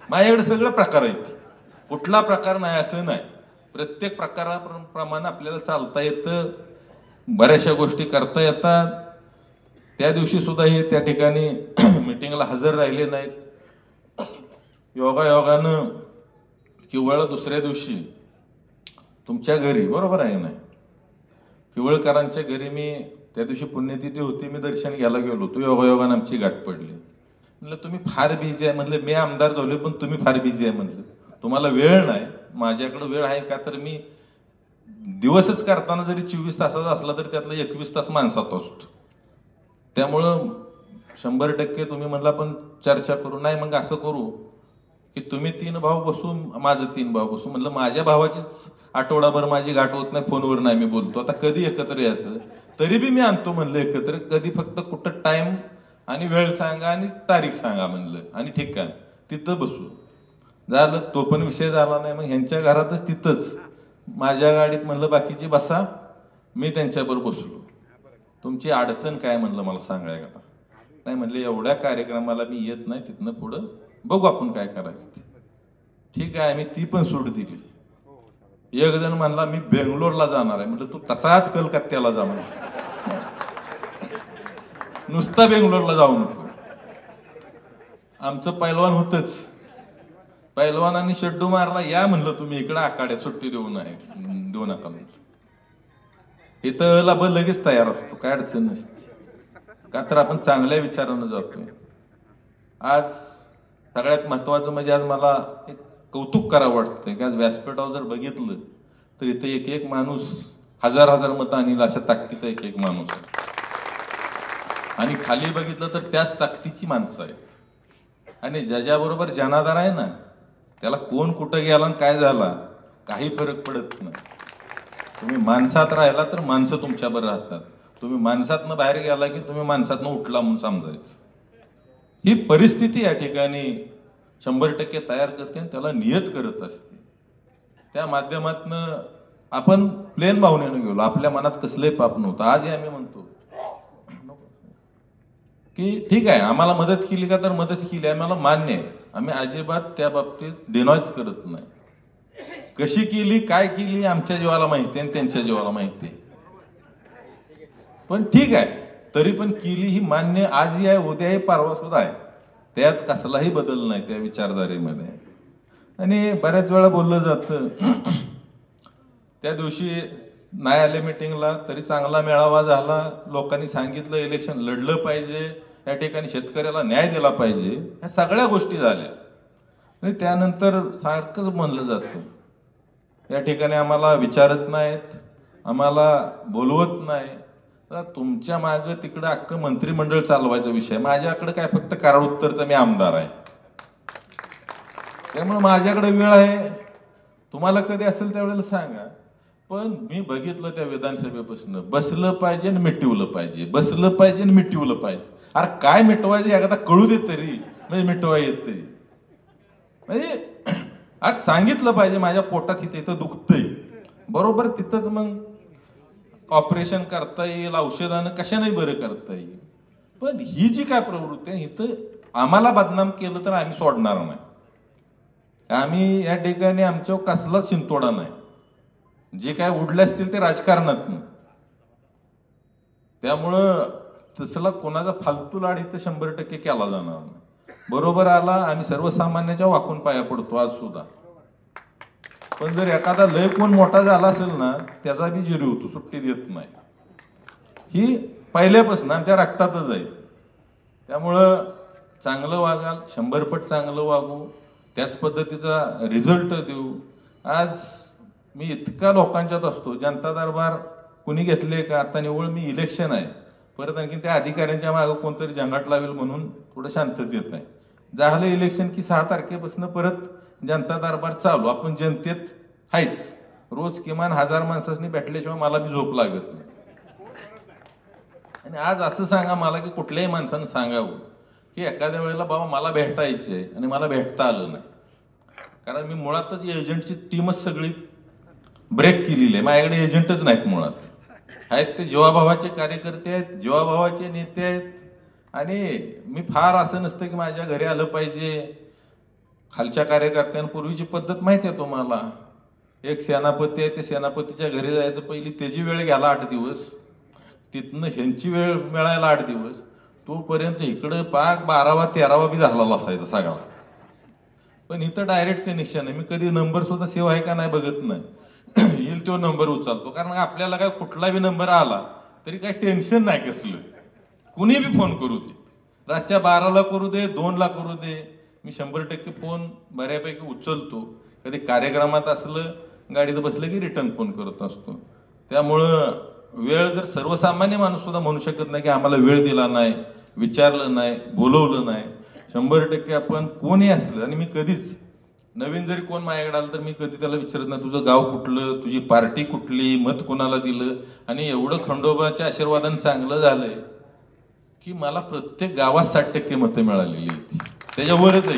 माझ्याकडे सगळे प्रकार आहेत, कुठला प्रकार नाही असं नाही. प्रत्येक प्रकाराप्रमाणे आपल्याला चालता येतं, बऱ्याचशा गोष्टी करता येतात. त्या दिवशी सुद्धा हे त्या ठिकाणी मीटिंगला हजर राहिले नाहीत. योगायोगानं किवळ दुसऱ्या दिवशी तुमच्या घरी, बरोबर आहे ना, किवळकरांच्या घरी मी त्या दिवशी पुण्यतिथी होती, मी दर्शन घ्यायला गेलो होतो. योगायोगानं आमची गाठ पडली. म्हणलं तुम्ही फार बिझी आहे. म्हणलं मी आमदार झालो पण तुम्ही फार बिझी आहे. म्हणलं तुम्हाला वेळ नाही, माझ्याकडे वेळ आहे का, तर मी दिवसच करताना जरी 24 तासाचा असला तरी त्यातला 21 तास माणसात असतो. त्यामुळं 100% तुम्ही म्हणला पण चर्चा करू. नाही मग असं करू की तुम्ही 3 भाऊ बसू, माझं 3 भाऊ बसू. म्हणलं माझ्या भावाचीच आठवडाभर माझी गाठ होत नाही, फोनवर नाही मी बोलतो. आता कधी एकत्र यायचं, तरी बी मी आणतो म्हणलं एकत्र. कधी फक्त कुठं टाइम आणि वेळ सांगा आणि तारीख सांगा म्हणलं, आणि ठीक आहे तिथं बसू. झालं, तो पण विषय झाला नाही. मग ह्यांच्या घरातच तिथंच माझ्या गाडीत म्हणलं बाकीची बसा, मी त्यांच्याबरोबर बसलो. तुमची अडचण काय म्हणलं मला सांगाय का. नाही म्हणले एवढ्या कार्यक्रमाला मी येत नाही, तिथनं पुढं बघू आपण काय करायचं. ठीक आहे, आम्ही ती पण सूट दिली. एक जण म्हणला मी बेंगलोरला जाणार आहे. म्हटलं तू तसाच कलकत्त्याला जा म्हणलं, नुसता बेंगलोरला जाऊ नको. आमचं पैलवान होतच, पैलवानांनी शेड्डू मारला, या म्हणलं तुम्ही इकडं आखाड्यात सुट्टी देऊ नका. इथं लाभ लगेच तयार असतो, काय अडचण नसते. का तर आपण चांगल्या विचारानं जातोय. आज सगळ्यात महत्वाचं म्हणजे आज मला एक कौतुक करावं वाटतंय की आज व्यासपीठावर जर बघितलं तर इथे एक माणूस 1000 मतं आणील अशा ताकदीचा एक माणूस आहे. आणि खाली बघितलं तर त्याच ताकदीची माणसं आहेत. आणि ज्याच्याबरोबर जनाधार आहे ना, त्याला कोण कुठं गेला आणि काय झाला काही फरक पडत नाही. तुम्ही माणसात राहिला तर माणसं तुमच्याबरोबर राहतात. तुम्ही माणसातनं बाहेर गेला की तुम्ही माणसातनं उठला म्हणून समजायचं. ही परिस्थिती या ठिकाणी 100% तयार करते आणि त्याला नियत करत असते. त्या माध्यमातनं आपण प्लेन भावनेनं गेलो, आपल्या मनात कसलंही पाप नव्हतं. आजही आम्ही म्हणतो की ठीक आहे आम्हाला मदत केली का, तर मदत केली आम्हाला मान्य आहे. आम्ही अजिबात त्या बाबतीत डिनॉयच करत नाही. कशी केली काय केली आमच्या जीवाला माहिती आणि त्यांच्या जीवाला माहिती आहे. पण ठीक आहे, तरी पण केली ही मान्य, आजही आहे, उद्याही, परवा सुद्धा आहे. त्यात कसलाही बदल नाही त्या विचारधारेमध्ये. आणि बऱ्याच वेळा बोललं जातं त्या दिवशी नाही आले मिटिंगला तरी चांगला मेळावा झाला, लोकांनी सांगितलं इलेक्शन लढलं पाहिजे, या ठिकाणी शेतकऱ्याला न्याय दिला पाहिजे, ह्या सगळ्या गोष्टी झाल्या. आणि त्यानंतर सारखंच म्हणलं जातं या ठिकाणी आम्हाला विचारत नाहीत, आम्हाला बोलवत नाही. तर तुमच्या मागं तिकडं अख्खं मंत्रिमंडळ चालवायचा विषय, माझ्याकडे काय फक्त कराड उत्तरचा मी आमदार आहे. त्यामुळे माझ्याकडे वेळ आहे, तुम्हाला कधी असेल त्यावेळेला सांगा. पण मी बघितलं त्या विधानसभेपासून बसलं पाहिजे आणि मिटवलं पाहिजे, बसलं पाहिजे आणि मिटवलं पाहिजे. अरे काय मिटवायचं एखादा कळू दे तरी, म्हणजे मिटवा येते. म्हणजे आज सांगितलं पाहिजे माझ्या पोटात इथं दुखतंय, बरोबर तिथंच मग ऑपरेशन करता येईल, औषधानं कशाने बरं करता येईल. पण ही जी काय प्रवृत्ती आहे इथं आम्हाला बदनाम केलं तर आम्ही सोडणार नाही. आम्ही या ठिकाणी आमच्यावर कसलाच शिंतोडा नाही. जे काय उडले असतील ते राजकारणात, त्यामुळं तसला कोणाचा फालतू लाड इथं 100% केला जाणार नाही. बरोबर आला आम्ही सर्वसामान्याच्या वाकून पाया पडतो आज सुद्धा. पण जर एखादा लय कोण मोठा झाला असेल ना त्याचा बी जिरी होतो, सुट्टी देत नाही. ही पहिल्यापासून आमच्या रक्तातच आहे. त्यामुळं चांगलं वागाल, 100 पट चांगलं वागू, त्याच पद्धतीचा रिझल्ट देऊ. आज मी इतका लोकांच्यात असतो, जनता दरबार कुणी घेतले का, आता निवळ मी इलेक्शन आहे, परत आणखी त्या अधिकाऱ्यांच्या मागे कोणतरी झंगाट लावेल म्हणून थोडं शांततेत आहे. झालं इलेक्शन की 6 तारखेपासून परत जनता दरबार चालू. आपण जनतेत आहेच. रोज किमान 1000 माणसांनी भेटल्याशिवाय मला बी झोप लागत नाही. आणि आज असं सांगा मला की कुठल्याही माणसानं सांगावं की एखाद्या वेळेला बाबा मला भेटायचे आहे आणि मला भेटता आलं नाही, कारण मी मुळातच एजंटची टीमच सगळी ब्रेक केलेली आहे. माझ्याकडे एजंटच नाहीत मुळात. आहेत ते जीवाभावाचे कार्यकर्ते आहेत, जीवाभावाचे नेते आहेत. आणि मी फार असं नसतं की माझ्या घरी आलं पाहिजे. खालच्या कार्यकर्त्यांपूर्वीची पद्धत माहिती आहे तुम्हाला. एक सेनापती आहे, ते सेनापतीच्या घरी जायचं, पहिली त्याची वेळ गेला 8 दिवस, तिथनं ह्यांची वेळ मिळायला 8 दिवस, तोपर्यंत इकडं पाक 12वा 13वा बी झालेला असायचा सगळा. पण इथं डायरेक्ट कनेक्शन आहे. मी कधी नंबर सुद्धा सेव्ह आहे का नाही बघत नाही. येईल तो नंबर उचलतो, कारण आपल्याला काय कुठला बी नंबर आला तरी काही टेन्शन नाही कसलं. कुणी बी फोन करू दे, रातच्या 12ला करू दे, 2ला करू दे, मी 100% फोन बऱ्यापैकी उचलतो. कधी कार्यक्रमात असलं, गाडीत बसलं की रिटर्न फोन करत असतो. त्यामुळं वेळ जर सर्वसामान्य माणूस सुद्धा म्हणू शकत नाही की आम्हाला वेळ दिला नाही, विचारलं नाही, बोलवलं नाही. 100% आपण कोणी असलं, आणि मी कधीच नवीन जरी कोण माझ्याकडे आलं तर मी कधी त्याला विचारत नाही तुझं गाव कुठलं, तुझी पार्टी कुठली, मत कोणाला दिलं. आणि एवढं खंडोबाच्या आशीर्वादाने चांगलं झालंय की मला प्रत्येक गावात 60% मतं मिळालेली आहेत, त्याच्यावरच आहे.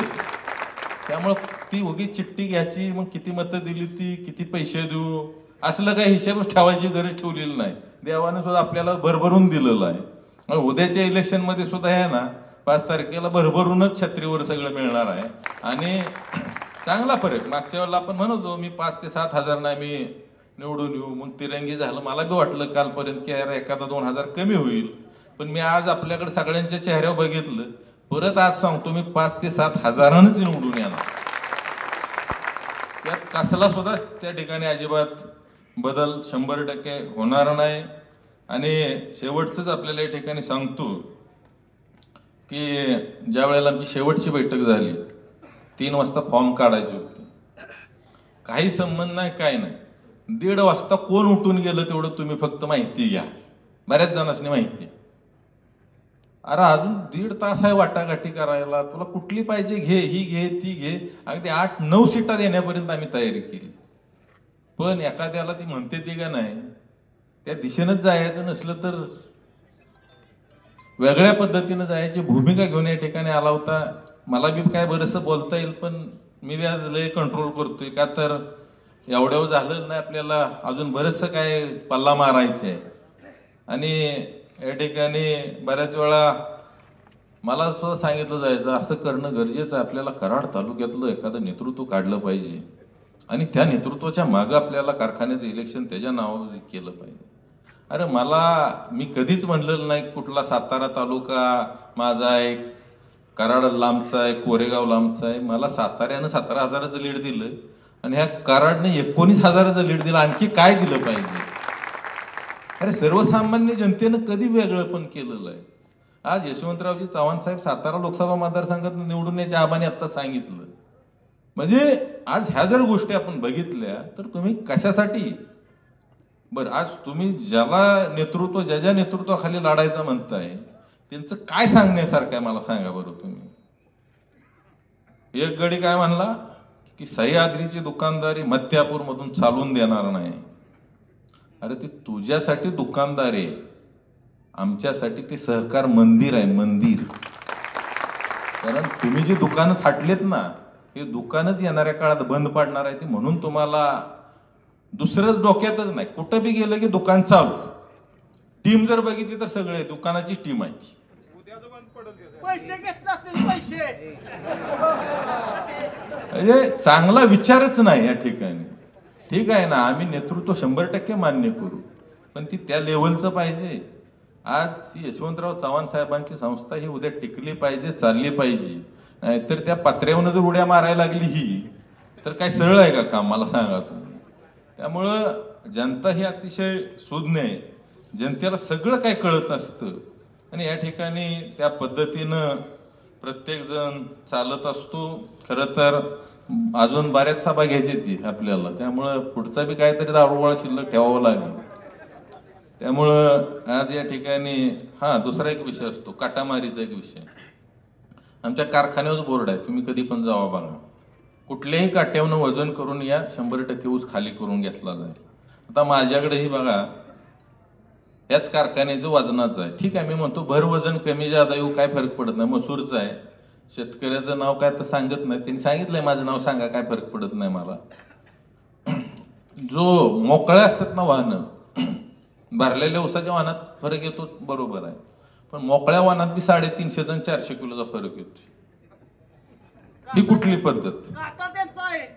त्यामुळं ती उगीच चिठ्ठी घ्यायची, मग किती मतं दिली ती, किती पैसे देऊ, असलं काही हिशेबच ठेवायची गरज ठेवलेली नाही. देवाने सुद्धा आपल्याला भरभरून दिलेलं आहे. उद्याच्या इलेक्शनमध्ये सुद्धा आहे ना 5 तारखेला भरभरूनच छत्रीवर सगळं मिळणार आहे. आणि चांगला फरक. मागच्या वेळेला आपण म्हणतो मी 5 ते 7 हजार नाही मी निवडून येऊ, मग तिरंगी झालं. मला बी वाटलं कालपर्यंत की यार एखादा 2,000 कमी होईल. पण मी आज आपल्याकडे सगळ्यांच्या चेहऱ्यावर बघितलं, परत आज सांगतो मी 5 ते 7 हजारांच निवडून येणार. त्यात कसला सुद्धा त्या ठिकाणी अजिबात बदल 100% होणार नाही. आणि शेवटचंच आपल्याला या ठिकाणी सांगतो की ज्या वेळेला आमची शेवटची बैठक झाली, 3 वाजता फॉर्म काढायचे होते, काही संबंध नाही काय नाही. 1:30 वाजता कोण उठून गेलं तेवढं तुम्ही फक्त माहिती घ्या. बऱ्याच जणांनी माहिती. अरे अजून 1.5 तास आहे वाटाघाटी करायला, तुला कुठली पाहिजे घे, ही घे, ती घे. अगदी 8-9 सीटा देण्यापर्यंत आम्ही तयारी केली. पण एखाद्याला ती म्हणते ती का नाही, त्या दिशेनंच जायचं नसलं तर वेगळ्या पद्धतीनं जायची भूमिका घेऊन या ठिकाणी आला होता. मला बी काय बरंचसं बोलता येईल, पण मी बी आज लय कंट्रोल करतोय, का तर एवढ्यावर झालं नाही, आपल्याला अजून बरंचसं काय पल्ला मारायचे आहे. आणि या ठिकाणी बऱ्याच वेळा मला सुद्धा सांगितलं जायचं असं करणं गरजेचं आहे. आपल्याला कराड तालुक्यातलं एखादं नेतृत्व काढलं पाहिजे आणि त्या नेतृत्वाच्या मागं आपल्याला कारखान्याचं इलेक्शन त्याच्या नावावर केलं पाहिजे. अरे मी कधीच म्हणलेलं नाही कुठला सातारा तालुका माझा आहे, कराड लांबचा आहे, कोरेगाव लांबचा आहे. मला साताऱ्यानं 17,000चं लीड दिलं आणि ह्या कराडने 19,000चं लीड दिलं. आणखी काय दिलं पाहिजे? अरे सर्वसामान्य जनतेनं कधी वेगळं पण केलेलं आहे. आज यशवंतरावजी चव्हाण साहेब सातारा लोकसभा मतदारसंघात निवडून यायच्या आबाने आत्ता सांगितलं. म्हणजे आज ह्या जर गोष्टी आपण बघितल्या तर तुम्ही कशासाठी बरं, आज तुम्ही ज्याला नेतृत्व ज्या नेतृत्वाखाली लढायचं म्हणताय त्यांचं काय सांगण्यासारखं आहे मला सांगा बरं तुम्ही. एक गडी काय म्हणला की सह्याद्रीची दुकानदारी मध्यापूरमधून चालून देणार नाही. अरे ती तुझ्यासाठी दुकानदार आहे, आमच्यासाठी ते सहकार मंदिर आहे, मंदिर. कारण तुम्ही जी दुकानं थाटलेत ना, हे दुकानच येणाऱ्या काळात बंद पडणार आहे, ते म्हणून तुम्हाला दुसरं डोक्यातच नाही. कुठं बी गेलं की दुकान चालू. टीम जर बघितली तर सगळे दुकानाची टीम आहे. पैसे घेतले असतील पैसे, म्हणजे चांगला विचारच नाही या ठिकाणी. ठीक आहे ना, आम्ही नेतृत्व 100% मान्य करू, पण ती त्या लेवलचं पाहिजे. आज यशवंतराव चव्हाण साहेबांची संस्था ही उद्या टिकली पाहिजे, चालली पाहिजे. नाहीतर त्या पत्र्यावरून जर उड्या मारायला लागली ही, तर काय सरळ आहे का काम, मला सांगा तुम्ही. त्यामुळं जनता ही अतिशय सुज्ञ आहे. जनतेला सगळं काय कळत असतं आणि या ठिकाणी त्या पद्धतीनं प्रत्येक जण चालत असतो. खरं तर अजून बऱ्याच सभा घ्यायची ती आपल्याला, त्यामुळं पुढचा बी काहीतरी दारूगोळा शिल्लक ठेवावं लागेल. त्यामुळं आज या ठिकाणी दुसरा एक विषय असतो, काटामारीचा एक विषय. आमच्या कारखान्यावर बोर्ड आहे, तुम्ही कधी पण जावा बघा. कुठल्याही काट्यावरून वजन करून या 100% ऊस खाली करून घेतला जाईल. आता माझ्याकडेही बघा, याच कारखान्याचं वजनाचं आहे. ठीक आहे, मी म्हणतो भर वजन कमी जादा येऊ काय फरक पडत नाही, मसूरचं आहे. शेतकऱ्याचं नाव काय तर सांगत नाही, त्यांनी सांगितलंय माझं नाव सांगा, काय फरक पडत नाही मला. जो मोकळ्या असतात ना वाहनं, भरलेल्या ऊसाच्या वाहनात फरक येतो बरोबर आहे, पण मोकळ्या वाहनात बी 350 आणि 400 किलोचा फरक येतो. ही कुठली पद्धत? काटा त्यांचा आहे.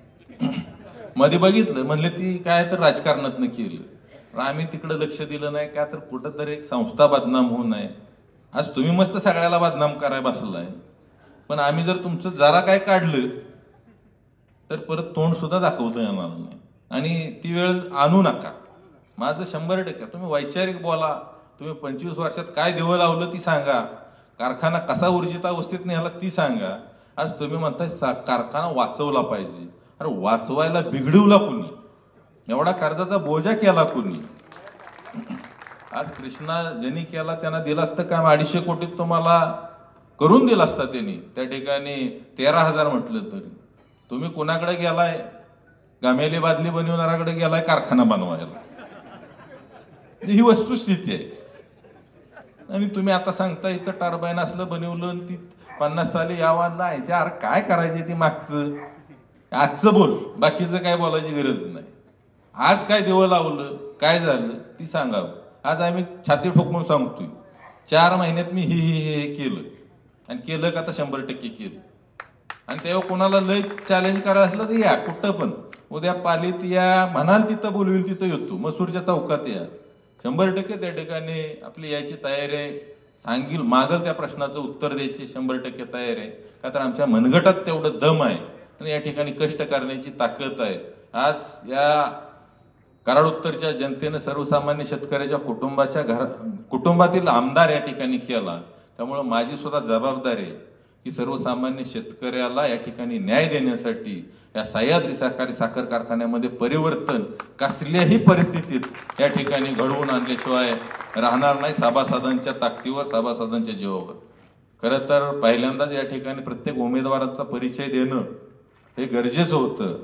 मध्ये बघितलं, म्हणले ती काय तर राजकारणातनं केलं. आम्ही तिकडे लक्ष दिलं नाही का, तर कुठं तरी एक संस्था बदनाम होऊ नये. आज तुम्ही मस्त सगळ्याला बदनाम करायला बसलाय, पण आम्ही जर तुमचं जरा काय काढलं तर परत तोंड सुद्धा दाखवता येणार नाही. आणि ती वेळ आणू नका. माझं 100%. तुम्ही वैचारिक बोला, तुम्ही 25 वर्षात काय देवं लावलं ती सांगा, कारखाना कसा ऊर्जित अवस्थेत नेला ती सांगा. आज तुम्ही म्हणताय कारखाना वाचवला पाहिजे. अरे वाचवायला बिघडवला कुणी? एवढा कर्जाचा बोजा केला कुणी? आज कृष्णा ज्यांनी केला त्यांना दिला असतं काम 250 कोटीत तुम्हाला करून दिला असता त्यांनी. त्या ठिकाणी 13,000 म्हटलं तरी. तुम्ही कुणाकडे गेलाय? गमेली बादली बनवणाऱ्याकडे गेलाय कारखाना बनवायला. ही वस्तुस्थिती आहे. आणि तुम्ही आता सांगता इथं टर्बाईन असलं बनवलं, ती 50 साली यावं नाही. अरे काय करायची ती मागचं? आजचं बोल, बाकीचं काय बोलायची गरज नाही. आज काय देवं लावलं, काय झालं ती सांगावं. आज आम्ही छाती ठोकून सांगतोय, 4 महिन्यात मी हे केलं, आणि केलं का तर 100% केलं. आणि तेव्हा कोणाला लय चॅलेंज करायला असलं तर या, कुठं पण उद्या पालीत या, म्हणाल तिथं बोलविल तिथं येतो. मसूरच्या चौकात या, 100% त्या ठिकाणी आपली यायची तयारी आहे. सांगील मागल त्या प्रश्नाचं उत्तर द्यायची 100% तयारी आहे. का तर आमच्या मनगटात तेवढं दम आहे आणि या ठिकाणी कष्ट करण्याची ताकद आहे. आज या कराड उत्तरच्या जनतेनं सर्वसामान्य शेतकऱ्याच्या कुटुंबातील आमदार या ठिकाणी केला. त्यामुळं माझी सुद्धा जबाबदारी आहे की सर्वसामान्य शेतकऱ्याला या ठिकाणी न्याय देण्यासाठी या सह्याद्री सहकारी साखर कारखान्यामध्ये परिवर्तन कसल्याही परिस्थितीत या ठिकाणी घडवून आणल्याशिवाय राहणार नाही. सभासदांच्या ताकदीवर, सभासदांच्या जीवावर. खरं तर पहिल्यांदाच या ठिकाणी प्रत्येक उमेदवाराचा परिचय देणं हे गरजेचं होतं.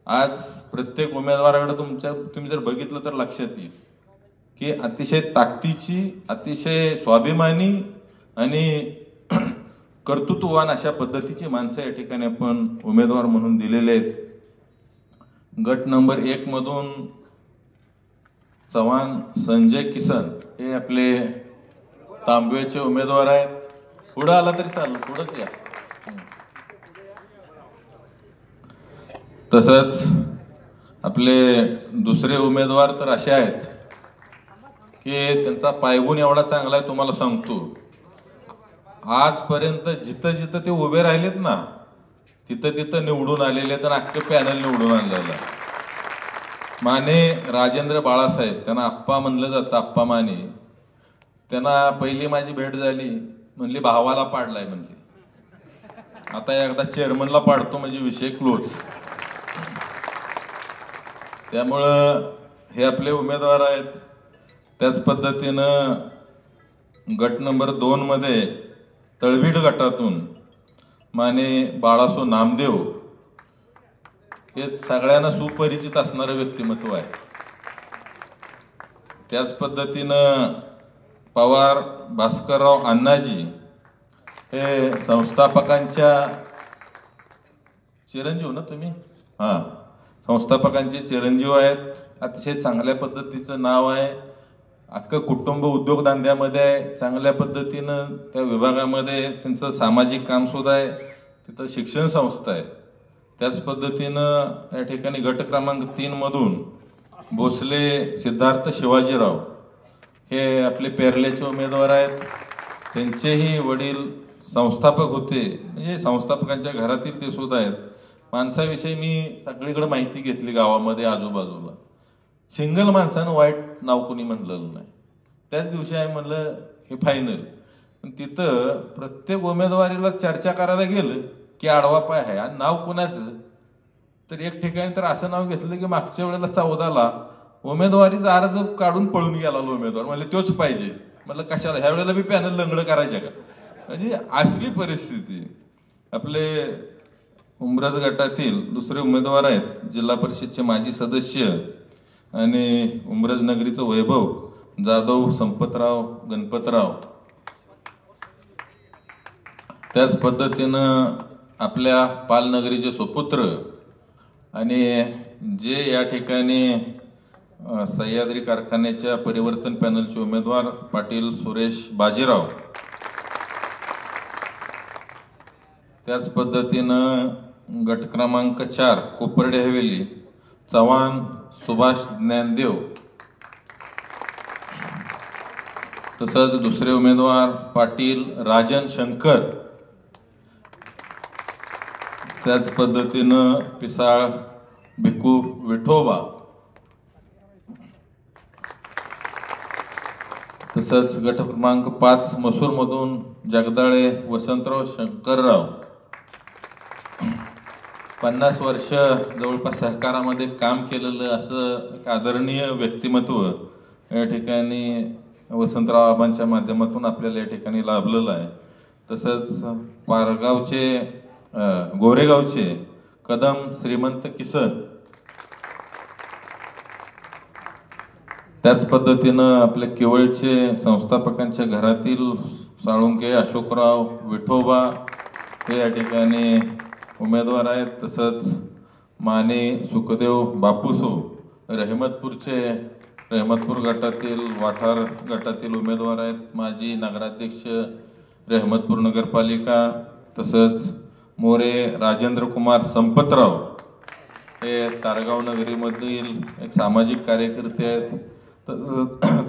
आज प्रत्येक उमेदवाराकडे तुम्ही जर बघितलं तर लक्षात येईल की अतिशय ताकदीची, अतिशय स्वाभिमानी आणि कर्तृत्ववान अशा पद्धतीची माणसं या ठिकाणी आपण उमेदवार म्हणून दिलेले आहेत. गट नंबर 1 मधून चव्हाण संजय किसन हे आपले तांबवेचे उमेदवार आहेत. पुढं आला तरी चालेल, पुढंच या. तसंच आपले दुसरे उमेदवार तर असे आहेत की त्यांचा पायगुण एवढा चांगला आहे, तुम्हाला सांगतो. आजपर्यंत जिथं जिथं ते उभे राहिलेत ना, तिथं तिथं निवडून आलेले, तर अख्खे पॅनल निवडून आणलेलं. माने राजेंद्र बाळासाहेब, त्यांना आप्पा म्हणलं जातं, आप्पा माने. त्यांना पहिली माझी भेट झाली, म्हणली भावाला पाडलाय म्हणली. आता एकदा चेअरमनला पाडतो म्हणजे विषय क्लोज. त्यामुळं हे आपले उमेदवार आहेत. त्याच पद्धतीनं गट नंबर 2 मध्ये तळवीड गटातून माने बाळासो नामदेव हे सगळ्यांना सुपरिचित असणारं व्यक्तिमत्व आहे. त्याच पद्धतीनं पवार भास्करराव अण्णाजी हे संस्थापकांच्या चिरंजीव ना तुम्ही? हां, संस्थापकांचे चिरंजीव आहेत. अतिशय चांगल्या पद्धतीचं नाव आहे. अख्खं कुटुंब उद्योगधंद्यामध्ये आहे. चांगल्या पद्धतीनं त्या विभागामध्ये त्यांचं सामाजिक काम सुद्धा आहे. तिथं शिक्षण संस्था आहे. त्याच पद्धतीनं या ठिकाणी गट क्रमांक 3 मधून भोसले सिद्धार्थ शिवाजीराव हे आपले पेरलेचे उमेदवार आहेत. त्यांचेही वडील संस्थापक होते, म्हणजे संस्थापकांच्या घरातील ते सुद्धा आहेत. माणसाविषयी मी सगळीकडे माहिती घेतली गावामध्ये आजूबाजूला. सिंगल माणसानं वाईट नाव कोणी म्हणलेलं नाही. त्याच दिवशी आहे म्हणलं हे फायनल. पण तिथं प्रत्येक उमेदवारीला चर्चा करायला गेलं की आडवा पाय आहे आणि नाव कोणाचं, तर एक ठिकाणी तर असं नाव घेतलं की मागच्या वेळेला 14ला उमेदवारीचा अर्ज काढून पळून गेला उमेदवार, म्हणजे तोच पाहिजे. म्हणलं कशाला, ह्या वेळेला बी पॅनल लंगडं करायचं का? म्हणजे असली परिस्थिती. आपले उमरज गटातील दुसरे उमेदवार आहेत जिल्हा परिषदचे माजी सदस्य आणि उमरज नगरीचं वैभव जाधव संपतराव गणपतराव. त्याच पद्धतीनं आपल्या पालनगरीचे सुपुत्र आणि जे या ठिकाणी सह्याद्री कारखान्याच्या परिवर्तन पॅनलचे उमेदवार पाटील सुरेश बाजीराव. त्याच पद्धतीनं गट क्रमांक 4 कोपर्डे हवेली चव्हाण सुभाष ज्ञानदेव. तसंच दुसरे उमेदवार पाटील राजन शंकर. त्याच पद्धतीनं पिसाळ भिकू विठोबा. तसंच गट क्रमांक 5 मसूरमधून जगदाळे वसंतराव शंकरराव. 50 वर्ष जवळपास सहकारामध्ये काम केलेलं असं एक आदरणीय व्यक्तिमत्व या ठिकाणी वसंतराव आबांच्या माध्यमातून आपल्याला या ठिकाणी लाभलेलं आहे. तसंच पारगावचे गोरेगावचे कदम श्रीमंत किसन. त्याच पद्धतीनं आपल्या केवळचे संस्थापकांच्या घरातील साळुंके अशोकराव विठोबा हे या ठिकाणी उमेदवार आहेत. तसंच माने सुखदेव बापूसो रहमतपूर गटातील वाठार गटातील उमेदवार आहेत. माजी नगराध्यक्ष रहमतपूर नगरपालिका. तसंच मोरे राजेंद्र कुमार संपतराव हे तारगाव नगरीमधील एक सामाजिक कार्यकर्ते आहेत.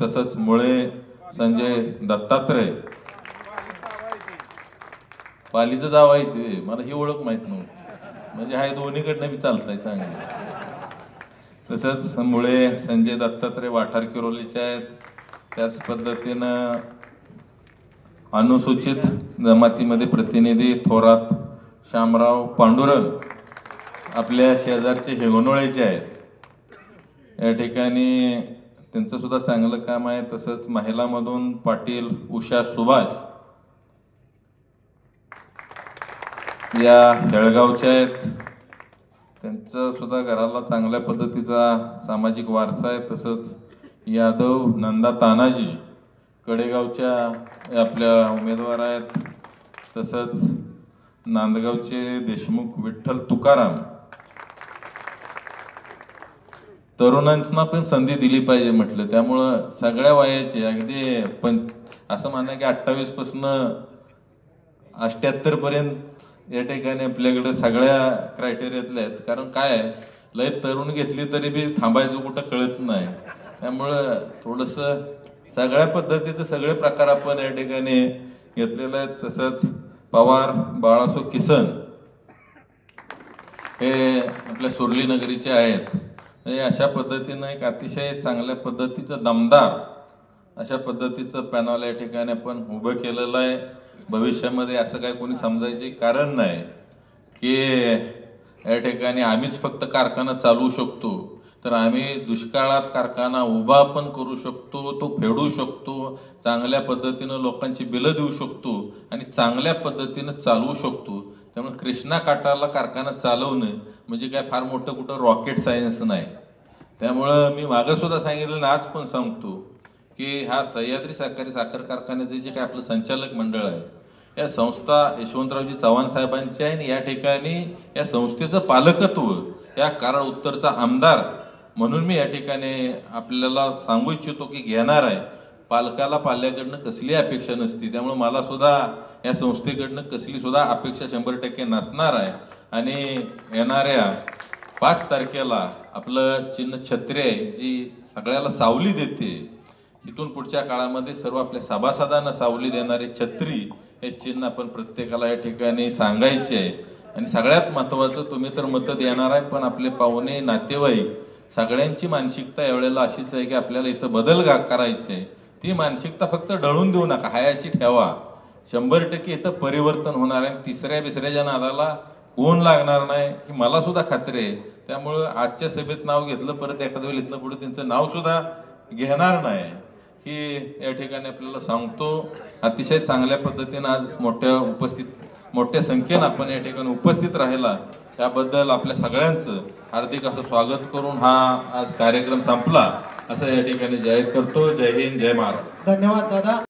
तसंच मुळे संजय दत्तात्रय. पालीचं जाव आहे ते, मला ही ओळख माहित नव्हती, म्हणजे हाय दोन्हीकडनं बी चालतंय चांगलं. तसंच मुळे संजय दत्तात्रय वाठार किरोलीचे आहेत. त्याच पद्धतीनं अनुसूचित जमातीमध्ये प्रतिनिधी थोरात शामराव पांडुरंग आपल्या शेजारचे हेगोनोळेचे आहेत. या ठिकाणी त्यांचं सुद्धा चांगलं काम आहे. तसंच महिलामधून पाटील उषा सुभाष या बेळगावच्या आहेत. त्यांचं सुद्धा घराला चांगल्या पद्धतीचा सामाजिक वारसा आहे. तसंच यादव नंदा तानाजी कडेगावच्या आपल्या उमेदवार आहेत. तसंच नांदगावचे देशमुख विठ्ठल तुकाराम. तरुणांना पण संधी दिली पाहिजे म्हटलं, त्यामुळं सगळ्या वयाचे अगदी पण असं म्हणा की 28 पासून 78 पर्यंत या ठिकाणी आपल्याकडे सगळ्या क्रायटेरियातल्या आहेत. कारण काय आहे, लय तरुण घेतली तरी बी थांबायचं कुठं कळत नाही. त्यामुळं थोडंसं सगळ्या पद्धतीचं सगळे प्रकार आपण या ठिकाणी घेतलेलं आहे. तसंच पवार बाळासो किसन हे आपल्या सुरली नगरीचे आहेत. म्हणजे अशा पद्धतीनं एक अतिशय चांगल्या पद्धतीचं दमदार अशा पद्धतीचं पॅनल या ठिकाणी आपण उभं केलेलं आहे. भविष्यामध्ये असं काही कोणी समजायचे कारण नाही की या ठिकाणी आम्हीच फक्त कारखाना चालवू शकतो, तर आम्ही दुष्काळात कारखाना उभा पण करू शकतो, तो फेडू शकतो, चांगल्या पद्धतीनं लोकांची बिलं देऊ शकतो आणि चांगल्या पद्धतीनं चालवू शकतो. त्यामुळे कृष्णा काठाला कारखाना चालवणं म्हणजे काय फार मोठं कुठं रॉकेट सायन्स नाही. त्यामुळं मी मागं सुद्धा सांगितलं आणि आज पण सांगतो की हा सह्याद्री सहकारी साखर कारखान्याचे जे काय आपलं संचालक मंडळ आहे या संस्था यशवंतरावजी चव्हाण साहेबांची आहे आणि या ठिकाणी या संस्थेचं पालकत्व या कराड उत्तरचा आमदार म्हणून मी या ठिकाणी आपल्याला सांगू इच्छितो की घेणार आहे. पालकाला पाल्याकडनं कसली अपेक्षा नसती, त्यामुळे मला सुद्धा या संस्थेकडनं कसली सुद्धा अपेक्षा 100% नसणार आहे. आणि येणाऱ्या 5 तारखेला आपलं चिन्ह छत्री आहे जी सगळ्याला सावली देते. इथून पुढच्या काळामध्ये सर्व आपल्या सभासदांना सावली देणारी छत्री हे चिन्ह आपण प्रत्येकाला या ठिकाणी सांगायचे आहे. आणि सगळ्यात महत्त्वाचं, तुम्ही तर मतं देणार आहे, पण आपले पाहुणे नातेवाईक सगळ्यांची मानसिकता यावेळेला अशीच आहे की आपल्याला इथं बदल करायचे. ती मानसिकता फक्त ढळून देऊ नका, हाय अशी ठेवा. 100% इथं परिवर्तन होणार आहे. तिसऱ्या बिसऱ्याच्या नादाला कोण लागणार नाही ही मला सुद्धा खात्री आहे. त्यामुळं आजच्या सभेत नाव घेतलं, परत एखाद्या वेळेला इथनं पुढे त्यांचं नाव सुद्धा घेणार नाही ही या ठिकाणी आपल्याला सांगतो. अतिशय चांगल्या पद्धतीनं आज मोठ्या संख्येनं आपण या ठिकाणी उपस्थित राहिला त्याबद्दल आपल्या सगळ्यांचं हार्दिक असं स्वागत करून हा आज कार्यक्रम संपला असं या ठिकाणी जाहीर करतो. जय हिंद, जय महाराष्ट्र. धन्यवाद दादा.